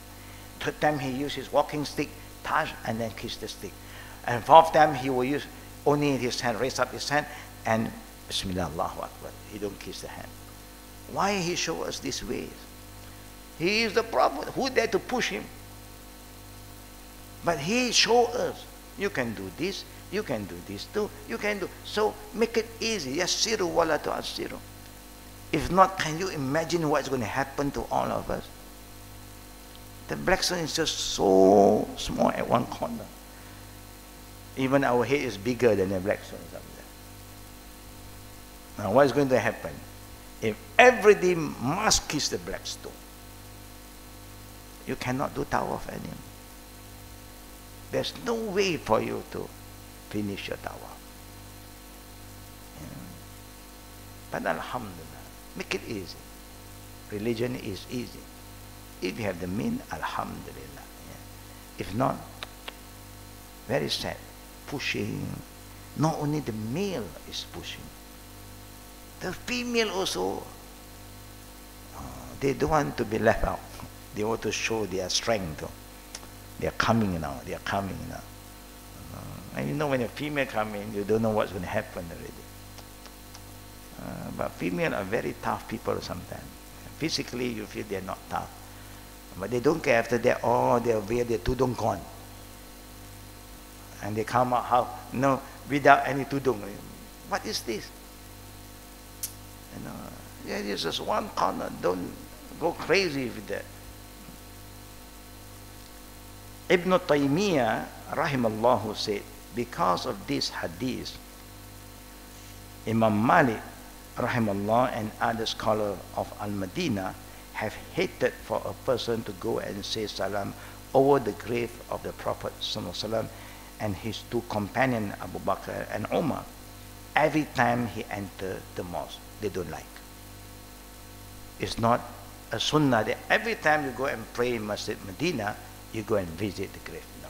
Third time, he used his walking stick, touch and then kiss the stick. And fourth time, he will use only his hand, raise up his hand and Bismillah Allahu Akbar. He don't kiss the hand. Why he show us this way? He is the Prophet. Who dare to push him? But he show us, you can do this, you can do this too, you can do. So make it easy. Yassiru wala tu'assiru. If not, can you imagine what's going to happen to all of us? The black stone is just so small at one corner. Even our head is bigger than the black stone up there. Now what is going to happen? If every day must kiss the black stone, you cannot do tawaf anymore. There's no way for you to finish your tawaf. But alhamdulillah, make it easy. Religion is easy. If you have the means, alhamdulillah. Yeah. If not, very sad. Pushing. Not only the male is pushing. The female also. They don't want to be left out. They want to show their strength. They are coming now. They are coming now. And you know when a female comes in, you don't know what's going to happen already. But female are very tough people sometimes. Physically, you feel they're not tough. But they don't care after that. Oh, they wear their tudung gone. And they come out how? No, without any tudung. What is this? You know, yeah, it's just one corner. Don't go crazy with that. Ibn Taymiyyah, rahimallahu, said, because of this hadith, Imam Malik, rahimallah, and other scholars of Al-Madinah have hated for a person to go and say salam over the grave of the Prophet ﷺ and his two companions, Abu Bakr and Umar, every time he entered the mosque. They don't like. It's not a sunnah that every time you go and pray in Masjid Medina, you go and visit the grave. No.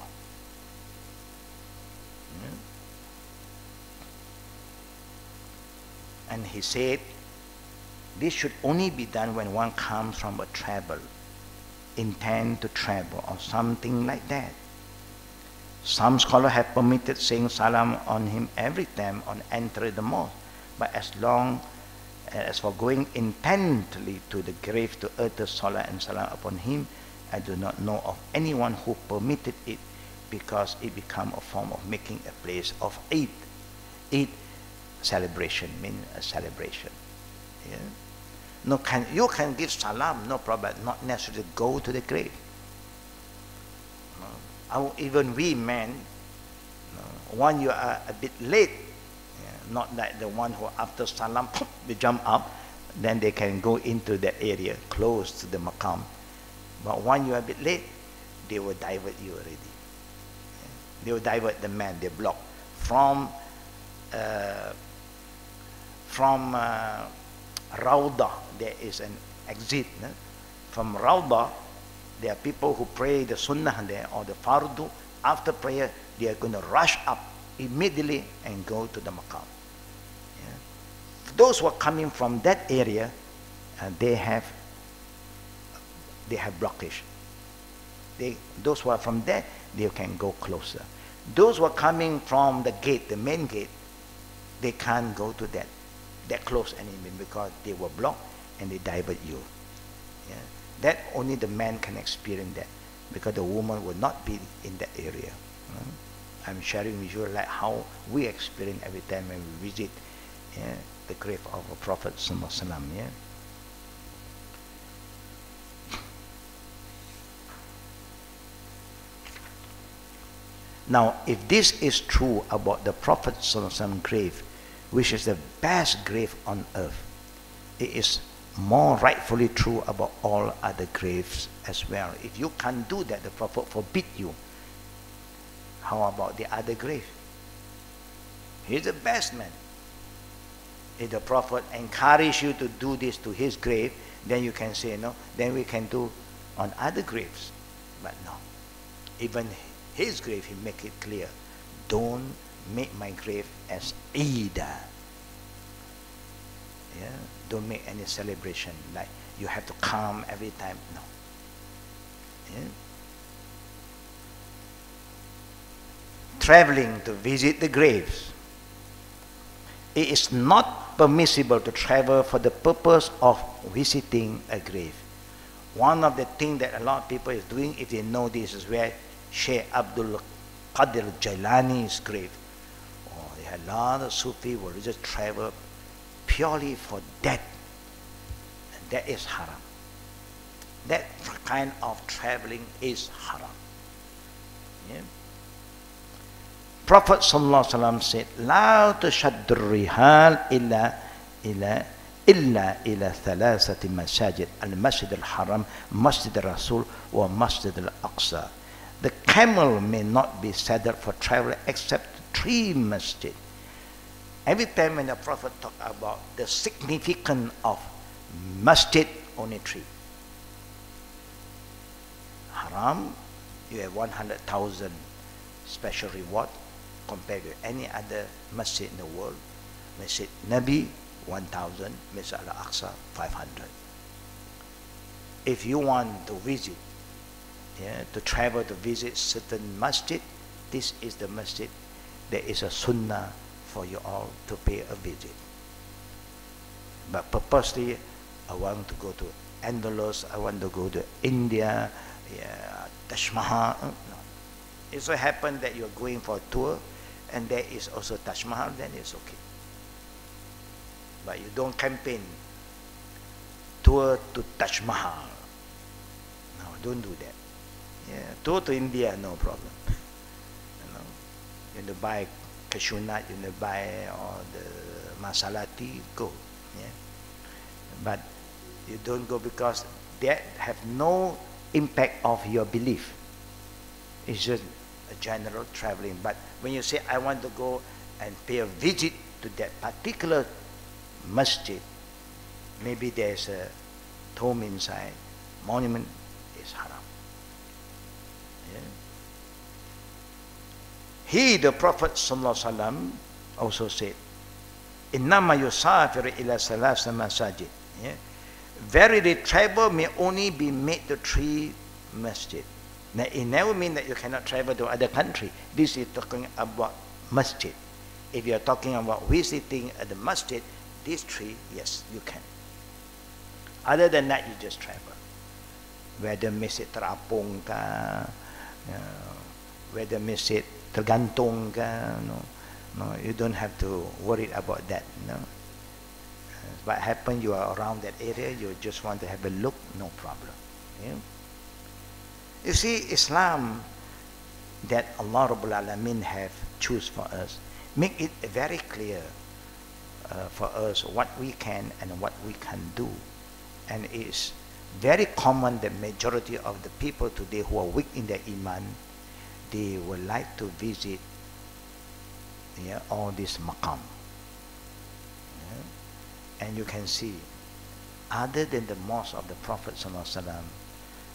And he said, this should only be done when one comes from a travel, intend to travel or something like that. Some scholars have permitted saying salam on him every time on entering the mosque, but as long as for going intently to the grave to utter salah and salam upon him, I do not know of anyone who permitted it, because it become a form of making a place of Eid. Eid celebration means a celebration. Yeah? No, you can give salam, no problem, not necessarily go to the grave. Even we men, when you are a bit late, not like the one who after salam, they jump up, then they can go into that area close to the maqam. But when you are a bit late, they will divert you already. They will divert the man, they block. From Rawdah, there is an exit. From Rawdah, there are people who pray the sunnah there or the fardu. After prayer, they are going to rush up immediately and go to the maqam. Yeah. Those who are coming from that area, they have blockage. Those who are from there, they can go closer. Those who are coming from the gate, the main gate, they can't go to that close anymore, because they were blocked and they divert you. Yeah. That only the man can experience that, because the woman will not be in that area. I'm sharing with you like how we experience every time when we visit the grave of a Prophet ﷺ. Yeah. Now, if this is true about the Prophet ﷺ grave, which is the best grave on earth, it is more rightfully true about all other graves as well. If you can't do that, the Prophet forbid you. How about the other grave? He's the best man. If the Prophet encouraged you to do this to his grave, then you can say no, then we can do on other graves. But no. Even his grave, he make it clear. Don't make my grave as Eid. Yeah? Don't make any celebration like you have to come every time. No. Yeah? Traveling to visit the graves. It is not permissible to travel for the purpose of visiting a grave. One of the things that a lot of people is doing, if they know this, is where Sheikh Abdul Qadir Jailani's grave. Oh, they had a lot of Sufi who just travel purely for that. And that is haram. That kind of traveling is haram. Yeah? Prophet ﷺ said, لا تشد الرحال إلا إلى ثلاثة مساجد المسجد الحرام مسجد الرسول ومسجد الأقصى. The camel may not be saddled for travel except 3 masjid. Every time when the Prophet talked about the significance of masjid, only 3. Haram, you have 100,000 special reward compared with any other masjid in the world. Masjid Nabi 1,000, Masjid Al-Aqsa 500. If you want to visit, to travel to visit certain masjid, this is the masjid. There is a sunnah for you all to pay a visit. But purposely, I want to go to Andalus, I want to go to India, Taj Mahal. No. It so happens that you're going for a tour and there is also Taj Mahal, then it's okay. But you don't campaign tour to Taj Mahal. No, don't do that. Tour to India, no problem. You buy cashew nut, you buy all the masala tea, go. But you don't go because that have no impact of your belief. It's just a general traveling. But when you say, I want to go and pay a visit to that particular masjid, maybe there's a tomb inside, monument, is haram. He, the Prophet ﷺ, also said, Innama yusafiru ila salasa masajid. Verily, travel may only be made to 3 masjid. Now, it never means that you cannot travel to other country. This is talking about masjid. If you are talking about visiting at the masjid, these 3, yes, you can. Other than that, you just travel. Whether masjid terapung ka, whether masjid tergantung ka, no, you don't have to worry about that. No. What happens, you are around that area, you just want to have a look, no problem. You see, Islam that Allah Rabbul Alameen have choose for us, make it very clear for us what we can and what we can do. And it's very common that majority of the people today who are weak in their iman, they would like to visit all this maqam. And you can see, other than the mosque of the Prophet ﷺ,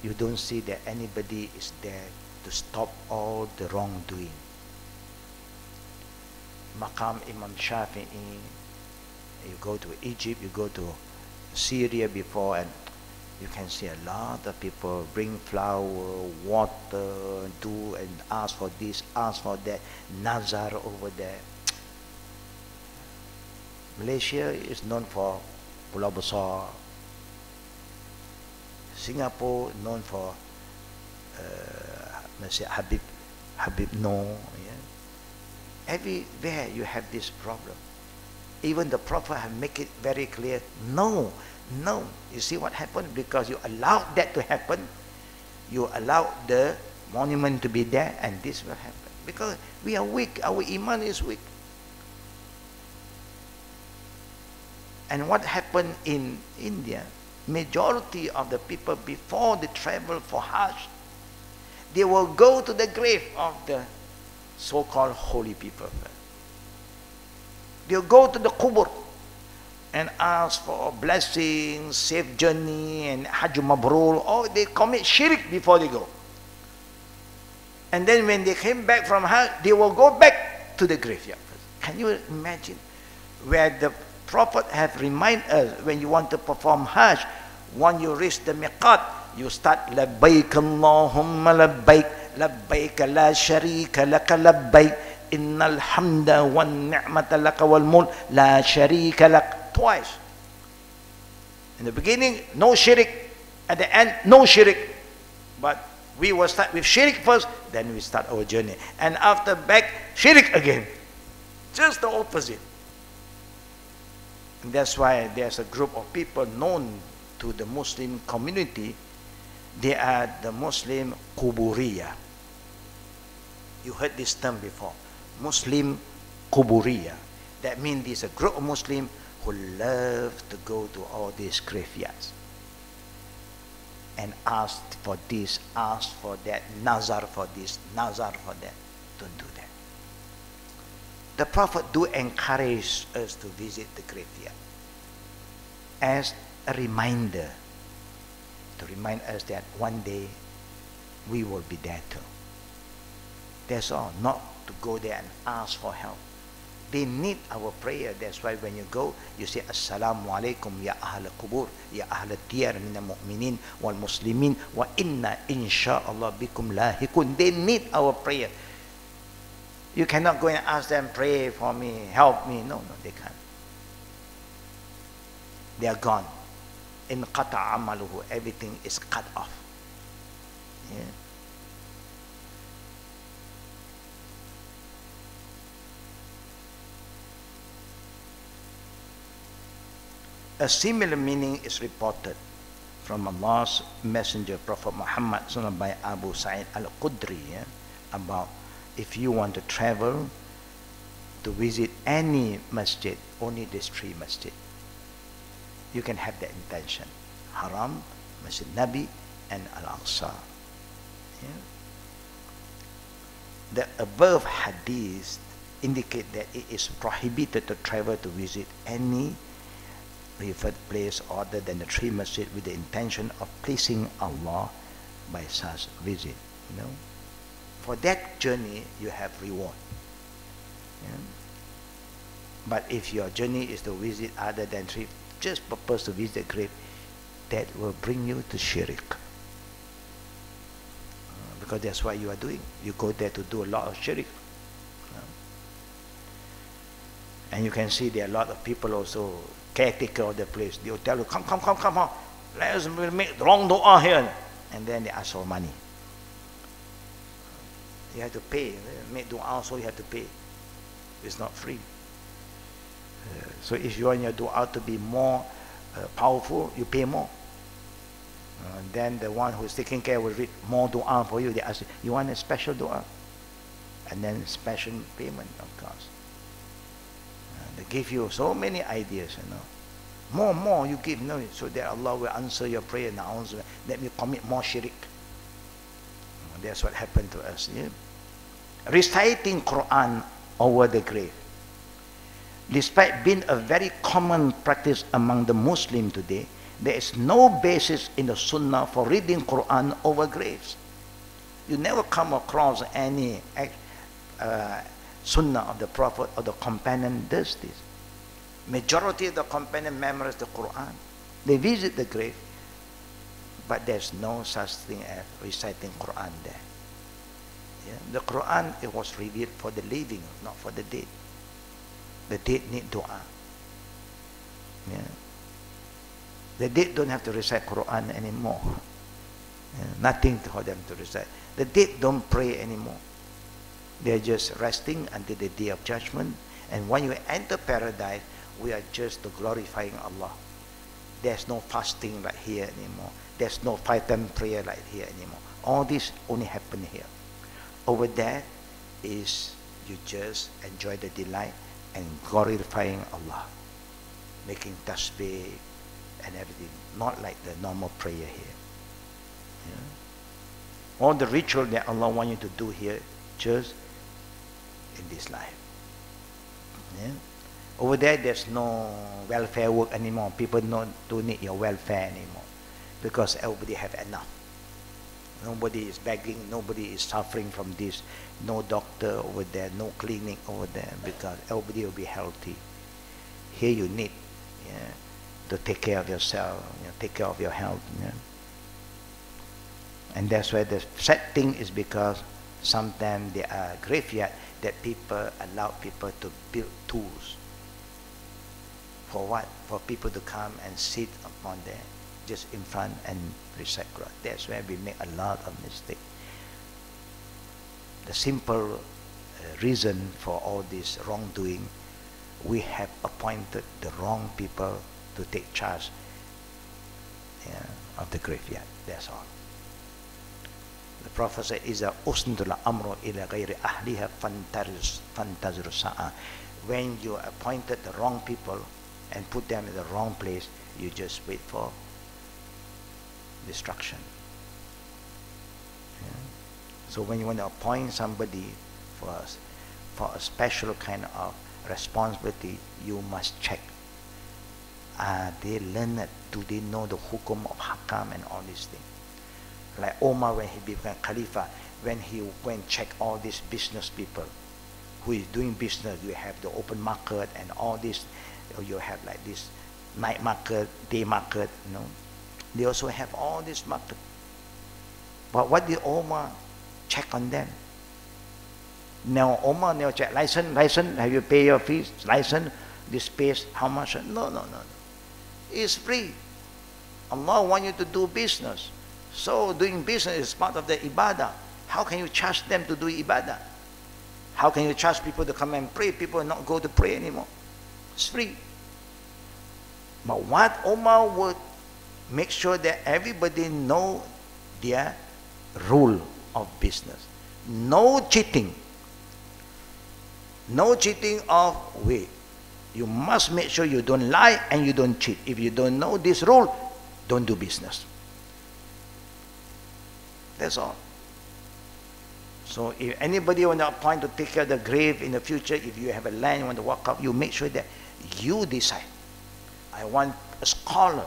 you don't see that anybody is there to stop all the wrongdoing. Maqam Imam Shafi'i, you go to Egypt, you go to Syria before, and you can see a lot of people bring flour, water, do and ask for this, ask for that, nazar over there. Malaysia is known for Pulau Besar. Singapore known for let's say Habib No. Everywhere you have this problem. Even the Prophet have make it very clear. No. You see what happened? Because you allowed that to happen. You allowed the monument to be there, and this will happen. Because we are weak. Our iman is weak. And what happened in India, majority of the people before they travel for Hajj, they will go to the grave of the so-called holy people. They'll go to the qubur and ask for blessings, safe journey, and Hajj Mabrur, or they commit shirk before they go. And then when they came back from Hajj, they will go back to the graveyard. Can you imagine? Where the Prophet have reminded us, when you want to perform Hajj, when you reach the miqat, you start labbaik Allahumma labbaik, labbaik la sharika laka labbaik, innal hamda wan ni'mata laka wal mulk la sharika lak. Twice. In the beginning, no shirk. At the end, no shirk. But we will start with shirk first, then we start our journey. And after back, shirk again. Just the opposite. And that's why there's a group of people known to the Muslim community. They are the Muslim Kuburiya. You heard this term before. Muslim Kuburiya. That means there's a group of Muslims who love to go to all these graveyards and ask for this, ask for that, nazar for this, nazar for that. Don't do that. The Prophet do encourage us to visit the graveyard as a reminder, to remind us that one day we will be there too. That's all. Not to go there and ask for help. They need our prayer. That's why when you go, you say, Assalamu alaikum ya ahl kubur, ya ahl diyar min al-mu'minin wal muslimin wa inna insha'Allah bikum lahikun. They need our prayer. You cannot go and ask them, pray for me, help me. No, they can't. They are gone. In qata amaluhu, everything is cut off. Yeah. A similar meaning is reported from Allah's Messenger, Prophet Muhammad by Abu Sa'id al-Qudri, about if you want to travel to visit any masjid, only these three masjid. You can have that intention. Haram, Masjid Nabi, and Al-Aqsa. Yeah. The above hadith indicate that it is prohibited to travel to visit any referred place other than the three masjid with the intention of pleasing Allah by such visit. You know, for that journey you have reward. Yeah. But if your journey is to visit other than three, just purpose to visit the grave, that will bring you to shirk. Because that's what you are doing. You go there to do a lot of shirk. And you can see there are a lot of people also caretaker of the place. They will tell you, come, let us make long dua here. And then they ask for money. You have to pay. Make dua also you have to pay. It's not free. So if you want your dua to be more powerful, you pay more. Then the one who's taking care will read more dua for you. They ask you want a special dua? And then special payment, of course. They give you so many ideas, you know. More you give, no, so that Allah will answer your prayer now. Let me commit more shirk. That's what happened to us. Yeah? Reciting Quran over the grave. Despite being a very common practice among the Muslims today, there is no basis in the Sunnah for reading Quran over graves. You never come across any Sunnah of the Prophet or the companion does this. Majority of the companion memorize the Quran. They visit the grave, but there's no such thing as reciting Quran there. Yeah? The Quran, it was revealed for the living, not for the dead. The dead need dua. Yeah. The dead don't have to recite Quran anymore. Yeah. Nothing for them to recite. The dead don't pray anymore. They're just resting until the day of judgment. And when you enter paradise, we are just glorifying Allah. There's no fasting like here anymore. There's no 5-time prayer like here anymore. All this only happen here. Over there is you just enjoy the delight and glorifying Allah, making tasbih and everything, not like the normal prayer here. Yeah? All the ritual that Allah wants you to do here, just in this life. Yeah? Over there, there's no welfare work anymore. People don't need your welfare anymore because everybody have enough. Nobody is begging, nobody is suffering from this. No doctor over there, no clinic over there, because everybody will be healthy. Here you need to take care of yourself, take care of your health. And that's why the sad thing is because sometimes there are graveyard that people allow people to build tools. For what? For people to come and sit upon there, just in front and recite Quran. That's where we make a lot of mistakes. The simple reason for all this wrongdoing, we have appointed the wrong people to take charge of the graveyard. That's all. The Prophet said, "Iza usnidul amru ila ghairi ahliha fantazir sa'a." When you appointed the wrong people and put them in the wrong place, you just wait for destruction. So when you want to appoint somebody for a special kind of responsibility, you must check. Are they learned? Do they know the hukum of hakam and all these things? Like Omar when he became Khalifa, when he went check all these business people who is doing business. You have the open market and all this. You have like this night market, day market, you know. They also have all this market. But what did Omar check on them? Now Omar now check license, have you pay your fees? License, this space, how much? No. It's free. Allah want you to do business. So doing business is part of the ibadah. How can you charge them to do ibadah? How can you charge people to come and pray? People will not go to pray anymore. It's free. But what Omar would make sure that everybody know their rule of business. No cheating. No cheating of way. You must make sure you don't lie and you don't cheat. If you don't know this rule, don't do business. That's all. So if anybody want to appoint to take care of the grave in the future, if you have a land you want to walk up, you make sure that you decide. I want a scholar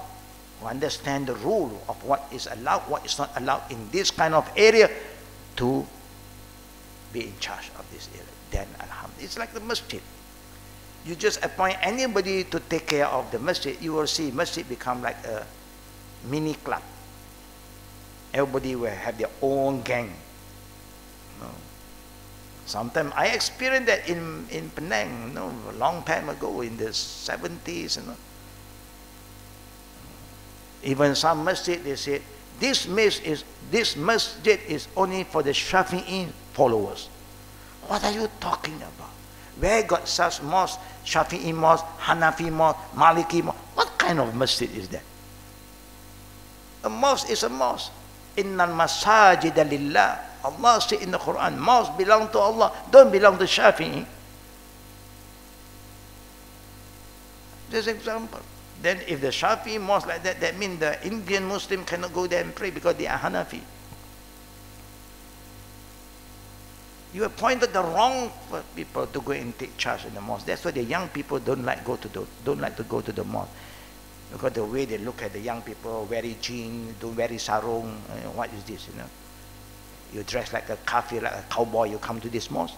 who understand the rule of what is allowed, what is not allowed in this kind of area to be in charge of this area. Then alhamdulillah. It's like the masjid. You just appoint anybody to take care of the masjid, you will see masjid become like a mini club. Everybody will have their own gang. No. Sometimes I experienced that in Penang, a long time ago, in the 70s. Even some masjid, they said, this masjid is only for the Shafi'i followers. What are you talking about? Where got such mosque, Shafi'i mosque, Hanafi mosque, Maliki mosque? What kind of masjid is that? A mosque is a mosque. Innal masajida lillah. Allah said in the Quran, mosque belong to Allah, don't belong to Shafi'i. Just example. Then if the Shafi'i mosque like that, that means the Indian Muslim cannot go there and pray because they are Hanafi. You appointed the wrong people to go and take charge in the mosque. That's why the young people don't like to go to the mosque. Because the way they look at the young people, wearing jeans, don't wear sarung. What is this, You dress like a kafir, like a cowboy, you come to this mosque.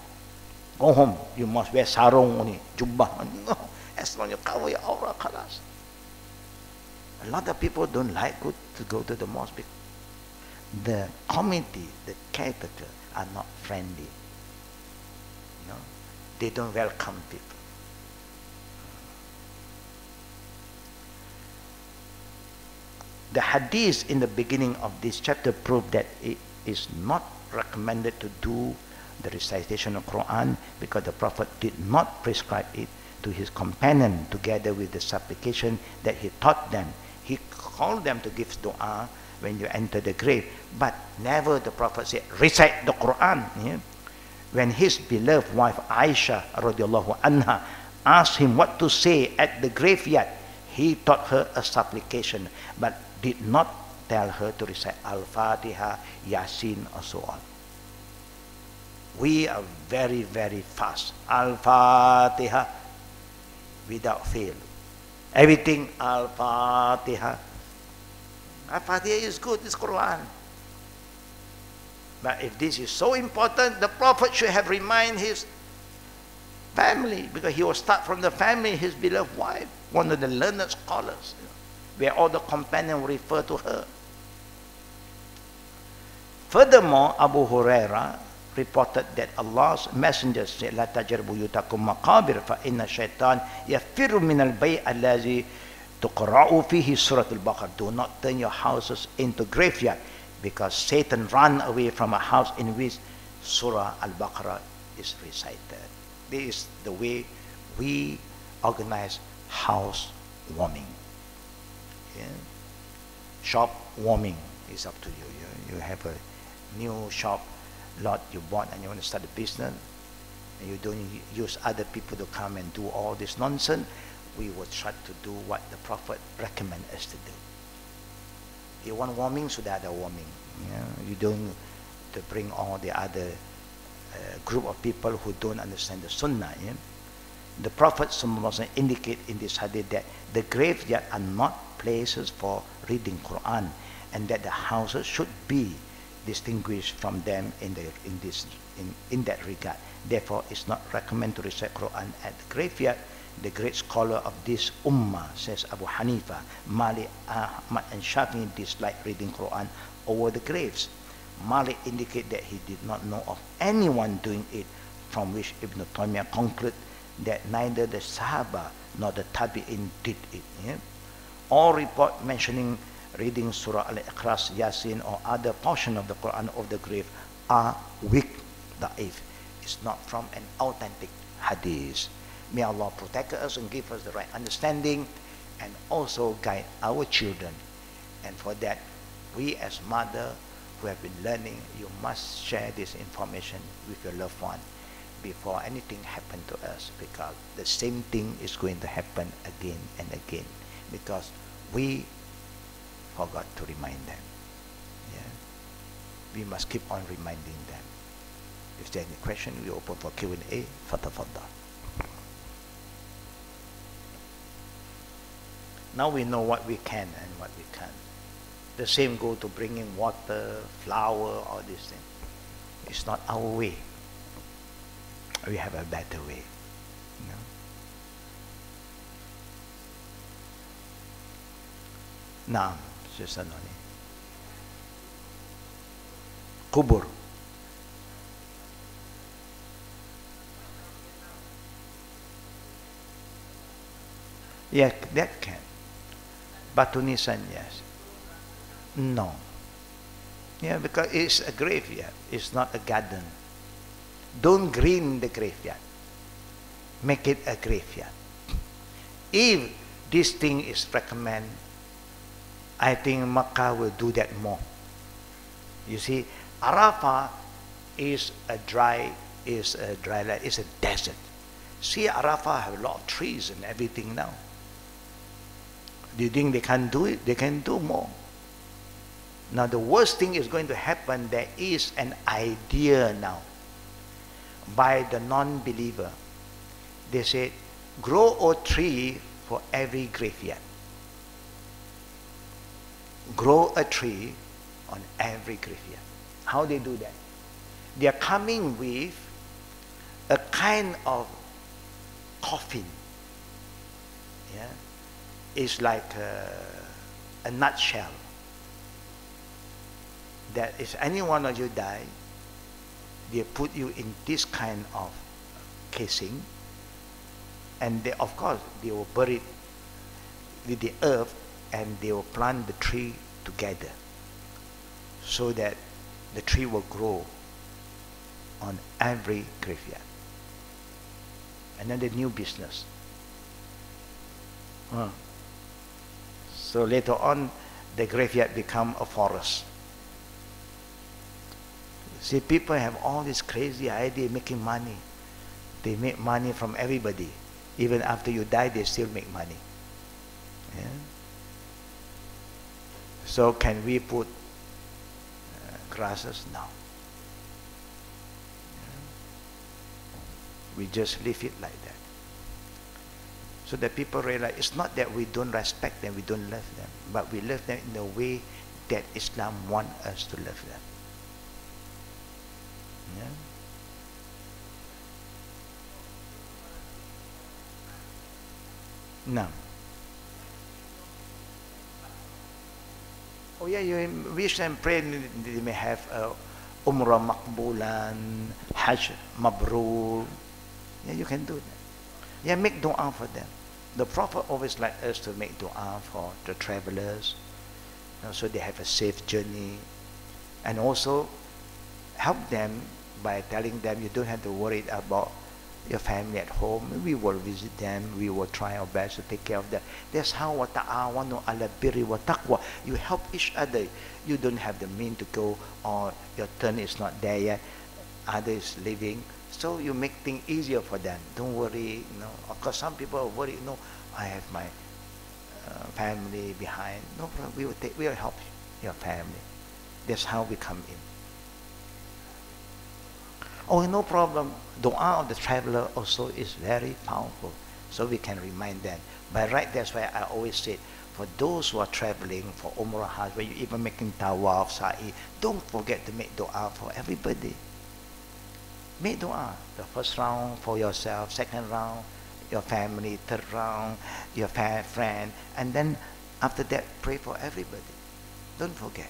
Go home, you must wear sarung only, jubbah. No, as long as you cover your aura, khalas. A lot of people don't like to go to the mosque because the community, the caretaker are not friendly. They don't welcome people. The hadith in the beginning of this chapter prove that it is not recommended to do the recitation of Quran because the Prophet did not prescribe it to his companion together with the supplication that he taught them. He called them to give dua when you enter the grave, but never the Prophet said recite the Quran. When his beloved wife Aisha radiallahu anha asked him what to say at the graveyard, he taught her a supplication, but did not tell her to recite Al-Fatiha, Yasin, or so on. We are very, very fast. Al-Fatiha, without fail. Everything Al-Fatiha. Al-Fatiha is good, it's Quran. But if this is so important, the Prophet should have reminded his family, because he will start from the family, his beloved wife, one of the learned scholars, where all the companions refer to her. Furthermore, Abu Huraira reported that Allah's messenger said, "La tajr buyutakum maqabir fa inna shaitan yafirru min al-bay' allazi tuqra'u fihi surah al-Baqarah." Do not turn your houses into graveyard, because Satan ran away from a house in which Surah Al-Baqarah is recited. This is the way we organize house warming. Shop warming is up to you. You have a new shop lot you bought and you want to start a business, and you don't use other people to come and do all this nonsense. We will try to do what the Prophet recommend us to do. You want warming, so that the warming. You don't to bring all the other group of people who don't understand the Sunnah. The Prophet indicate in this hadith that the graveyard are not places for reading Quran. and that the houses should be distinguished from them in that regard. Therefore, it's not recommended to recite Quran at the graveyard. The great scholar of this ummah, says Abu Hanifa, Malik, Ahmad and Shafi'i dislike reading Quran over the graves. Malik indicated that he did not know of anyone doing it, from which Ibn Taymiyyah concluded that neither the Sahaba nor the Tabi'in did it. Yeah? All report mentioning reading Surah Al-Ikhlas, Yasin or other portion of the Quran of the grave are weak, da'if. It's not from an authentic hadith. May Allah protect us and give us the right understanding and also guide our children. And for that, we as mother who have been learning, you must share this information with your loved one before anything happen to us, because the same thing is going to happen again and again because we forgot to remind them. Yeah? We must keep on reminding them. If there are any question, we open for Q&A. Fatafaddal. Now we know what we can and what we can't. The same go to bringing water, flour, all these things. It's not our way. We have a better way. You know? Naam, Sister Noni. Kubur. Yeah, that can. Batu Nisan, yes. No. Yeah, because it's a graveyard. It's not a garden. Don't green the graveyard. Make it a graveyard. If this thing is recommended, I think Makkah will do that more. You see, Arafah is a dry land. It's a desert. See, Arafah have a lot of trees and everything now. Do you think they can't do it? They can do more. Now the worst thing is going to happen. There is an idea now by the non-believer. They say, grow a tree for every graveyard. Grow a tree on every graveyard. How they do that? They are coming with a kind of coffin. Yeah, it's like a nutshell. That if any one of you die, they put you in this kind of casing, and they, of course, they will bury it with the earth, and they will plant the tree together, so that the tree will grow on every graveyard. Another new business. So later on, the graveyard become a forest. See, people have all this crazy idea making money. They make money from everybody. Even after you die, they still make money. Yeah? So can we put grasses? No. Yeah? We just leave it like that. So that people realize it's not that we don't respect them, we don't love them, but we love them in the way that Islam wants us to love them. Yeah? No. Oh yeah, you wish and pray they may have Umrah Maqbulan, Hajj Mabrur. Yeah, you can do that. Yeah, make dua for them. The Prophet always liked us to make dua for the travelers, so they have a safe journey, and also help them by telling them you don't have to worry about your family at home. We will visit them. We will try our best to take care of them. That's how وَتَعَاوَنُوا عَلَى الْبِرِّ وَالتَّقْوَى. You help each other. You don't have the means to go, or your turn is not there yet. Others living. So you make things easier for them. Don't worry. Of course, some people are worried. I have my family behind. No problem. We will help your family. That's how we come in. Oh, no problem. Dua of the traveler also is very powerful. So we can remind them. By right, that's why I always say, For those who are traveling for Umrah Hajj, when you even making tawaf, sa'i, don't forget to make dua for everybody. Make dua. The first round for yourself, second round, your family, third round, your friend, and then after that, pray for everybody. Don't forget.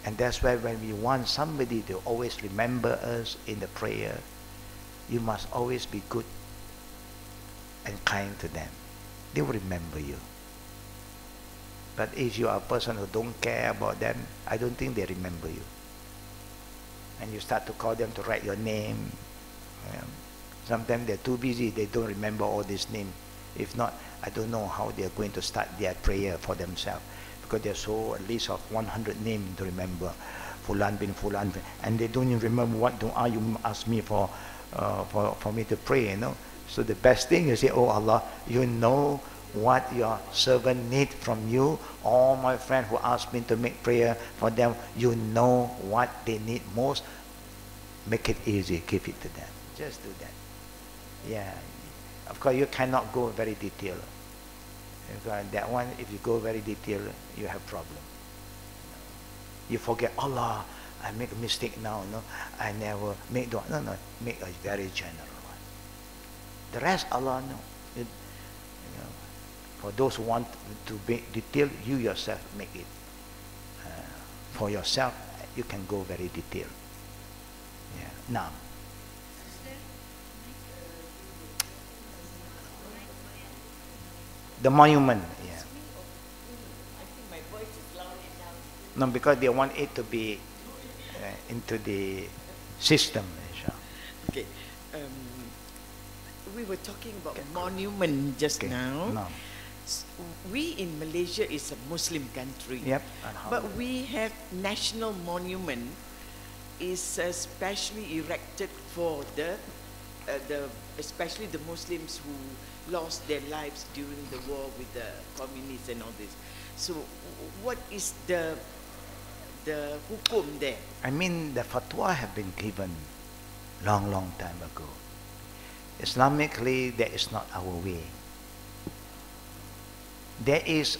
And that's why when we want somebody to always remember us in the prayer, you must always be good and kind to them. They will remember you. But if you are a person who don't care about them, I don't think they remember you. And you start to call them to write your name. Sometimes they're too busy, they don't remember all these names. If not, I don't know how they're going to start their prayer for themselves. Because there's so a list of 100 names to remember. Fulan bin Fulan. And they don't even remember what dua you ask me for me to pray, So the best thing is say, oh Allah, you know what your servant need from you. All my friends who ask me to make prayer for them, you know what they need most. Make it easy, give it to them. Just do that. Yeah. Of course, you cannot go very detailed. Because that one, if you go very detailed, you have problem. You forget, Allah, I make a mistake now, I never make dua. No, make a very general one. The rest, Allah knows. For those who want to make detailed, you yourself make it. For yourself, you can go very detailed. Yeah. Now. The monument, yeah. I think my voice is loud enough. No, because they want it to be into the system. Okay. We were talking about monument just now. No. We in Malaysia is a Muslim country. Yep. But we have national monument is especially erected for the especially the Muslims who lost their lives during the war with the communists and all this. So what is the hukum there? I mean, the fatwa have been given long time ago. Islamically, that is not our way. There is,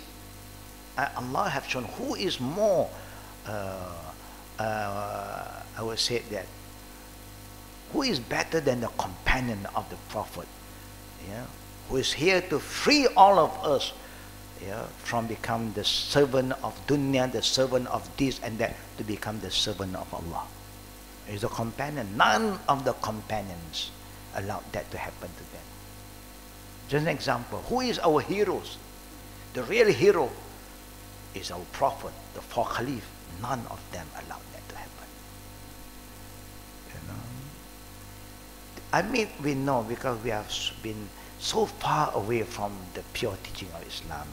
Allah have shown who is more, I would say that, who is better than the companion of the Prophet, who is here to free all of us from become the servant of dunya, the servant of this and that, to become the servant of Allah. Is a companion. None of the companions allowed that to happen to them. Just an example, who is our heroes? The real hero is our Prophet, the four Caliph. None of them allowed that to happen. I mean, we know because we have been so far away from the pure teaching of Islam,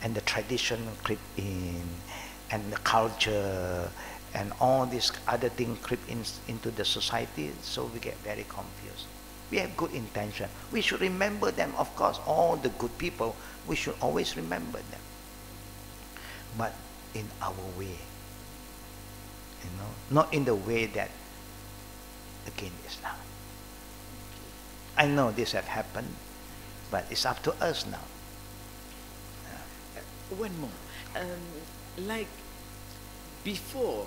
and the tradition creep in, and the culture, and all these other things creep into the society, so we get very confused. We have good intention. We should remember them, of course. All the good people, we should always remember them. But in our way, not in the way that against Islam. I know this have happened, but it's up to us now. One more. Like before,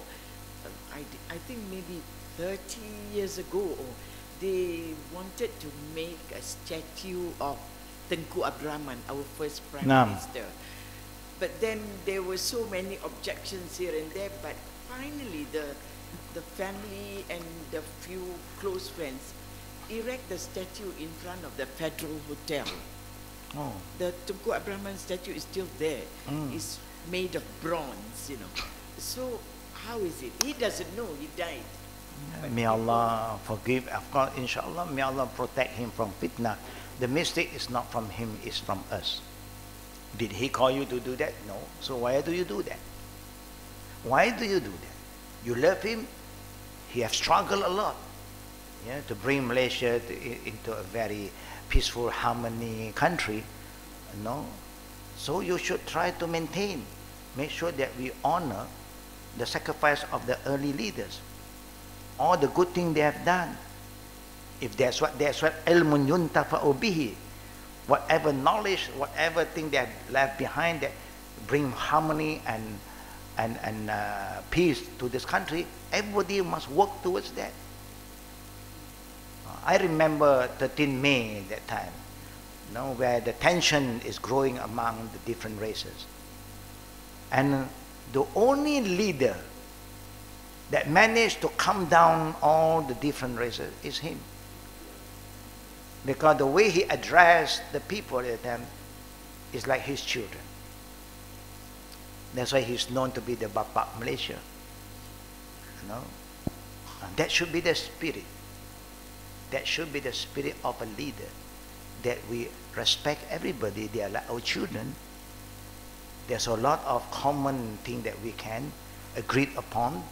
I think maybe 30 years ago, they wanted to make a statue of Tengku Abdul Rahman, our first Prime Minister. But then there were so many objections here and there, but finally the family and the few close friends erect the statue in front of the Federal Hotel. Oh. The Tengku Abdul Rahman statue is still there. It's made of bronze, So how is it? He doesn't know, he died. May Allah forgive, of course, inshallah, may Allah protect him from fitna. The mistake is not from him, it's from us. Did he call you to do that? No. So why do you do that? Why do you do that? You love him, he has struggled a lot to bring Malaysia into a very peaceful, harmony country. So you should try to make sure that we honor the sacrifice of the early leaders. All the good things they have done. If that's what ilmun yuntafa'u bihi, whatever knowledge, whatever thing they have left behind, that bring harmony and peace to this country, everybody must work towards that. I remember 13 May that time, where the tension is growing among the different races. And the only leader that managed to calm down all the different races is him. Because the way he addressed the people at them is like his children. That's why he's known to be the Bapak Malaysia. And that should be the spirit. That should be the spirit of a leader. That we respect everybody. They are like our children. There's a lot of common things that we can agree upon.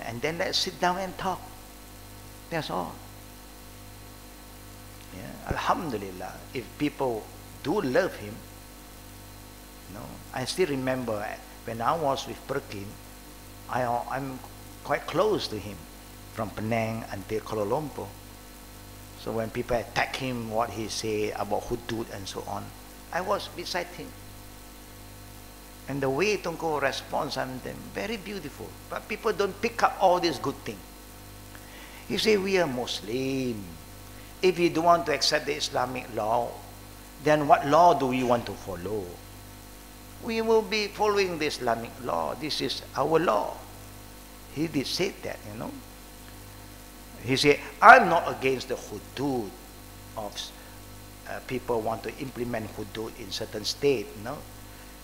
And then let's sit down and talk. That's all. Yeah. Alhamdulillah, if people do love him, I still remember when I was with Perkin, I'm quite close to him, from Penang until Kuala Lumpur. So when people attack him, what he say about hudud and so on, I was beside him. And the way Tunku responds on them, very beautiful. But people don't pick up all these good things. You say, we are Muslim. If you don't want to accept the Islamic law, then what law do we want to follow? We will be following the Islamic law. This is our law. He did say that, He said, I'm not against the hudud of people want to implement hudud in certain state,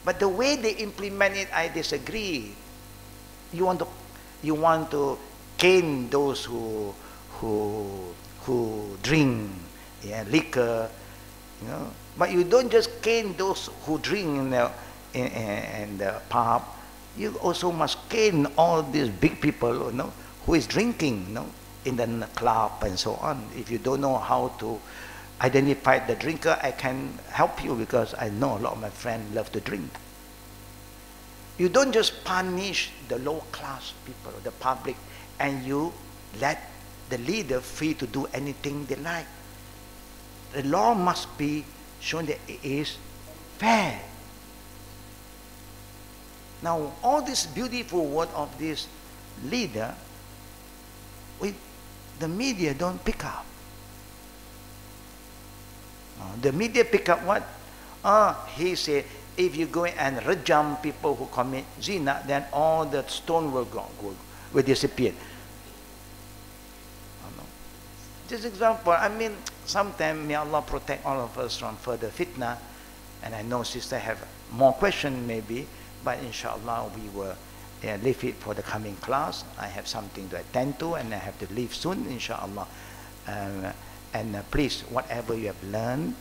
But the way they implement it, I disagree. You want to cane those who drink liquor, But you don't just cane those who drink in the pub. You also must cane all these big people, who is drinking, in the club and so on. If you don't know how to identify the drinker, I can help you because I know a lot of my friends love to drink. You don't just punish the low class people, the public, and you let the leader free to do anything they like. The law must be shown that it is fair. Now, all this beautiful word of this leader, the media don't pick up. The media pick up what? He said, if you go and rejam people who commit zina, then all the stone will disappear. Just example, sometimes may Allah protect all of us from further fitna, and I know sister have more questions maybe, but inshallah we will leave it for the coming class. I have something to attend to and I have to leave soon, inshallah. Please, whatever you have learned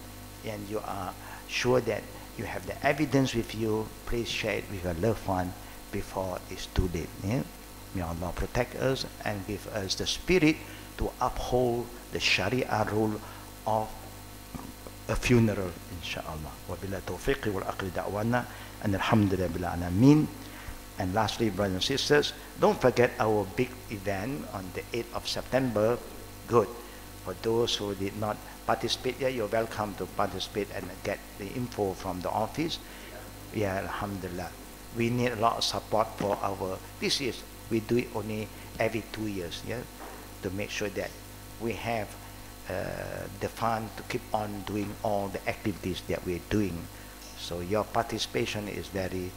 and you are sure that you have the evidence with you, please share it with your loved one before it's too late. May Allah protect us and give us the spirit to uphold the Sharia rule of a funeral, inshallah. Wa bila tawfiqi wal aqli da'wana and alhamdulillah bil alamin. And lastly, brothers and sisters, don't forget our big event on the 8th of September. Good. For those who did not participate yet, you're welcome to participate and get the info from the office. Yeah, alhamdulillah. We need a lot of support for this year. We do it only every 2 years, to make sure that we have the fund to keep on doing all the activities that we're doing. So your participation is very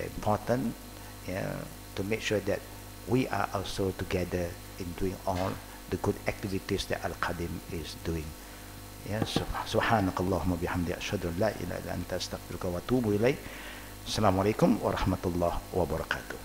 important, to make sure that we are also together in doing all the good activities that Al-Qadim is doing. Subhanakallahumma bihamdi ashhadu an la ilaha illa anta astaghfiruka wa atubu ilayk. Assalamu alaikum wa rahmatullahi wa barakatuh.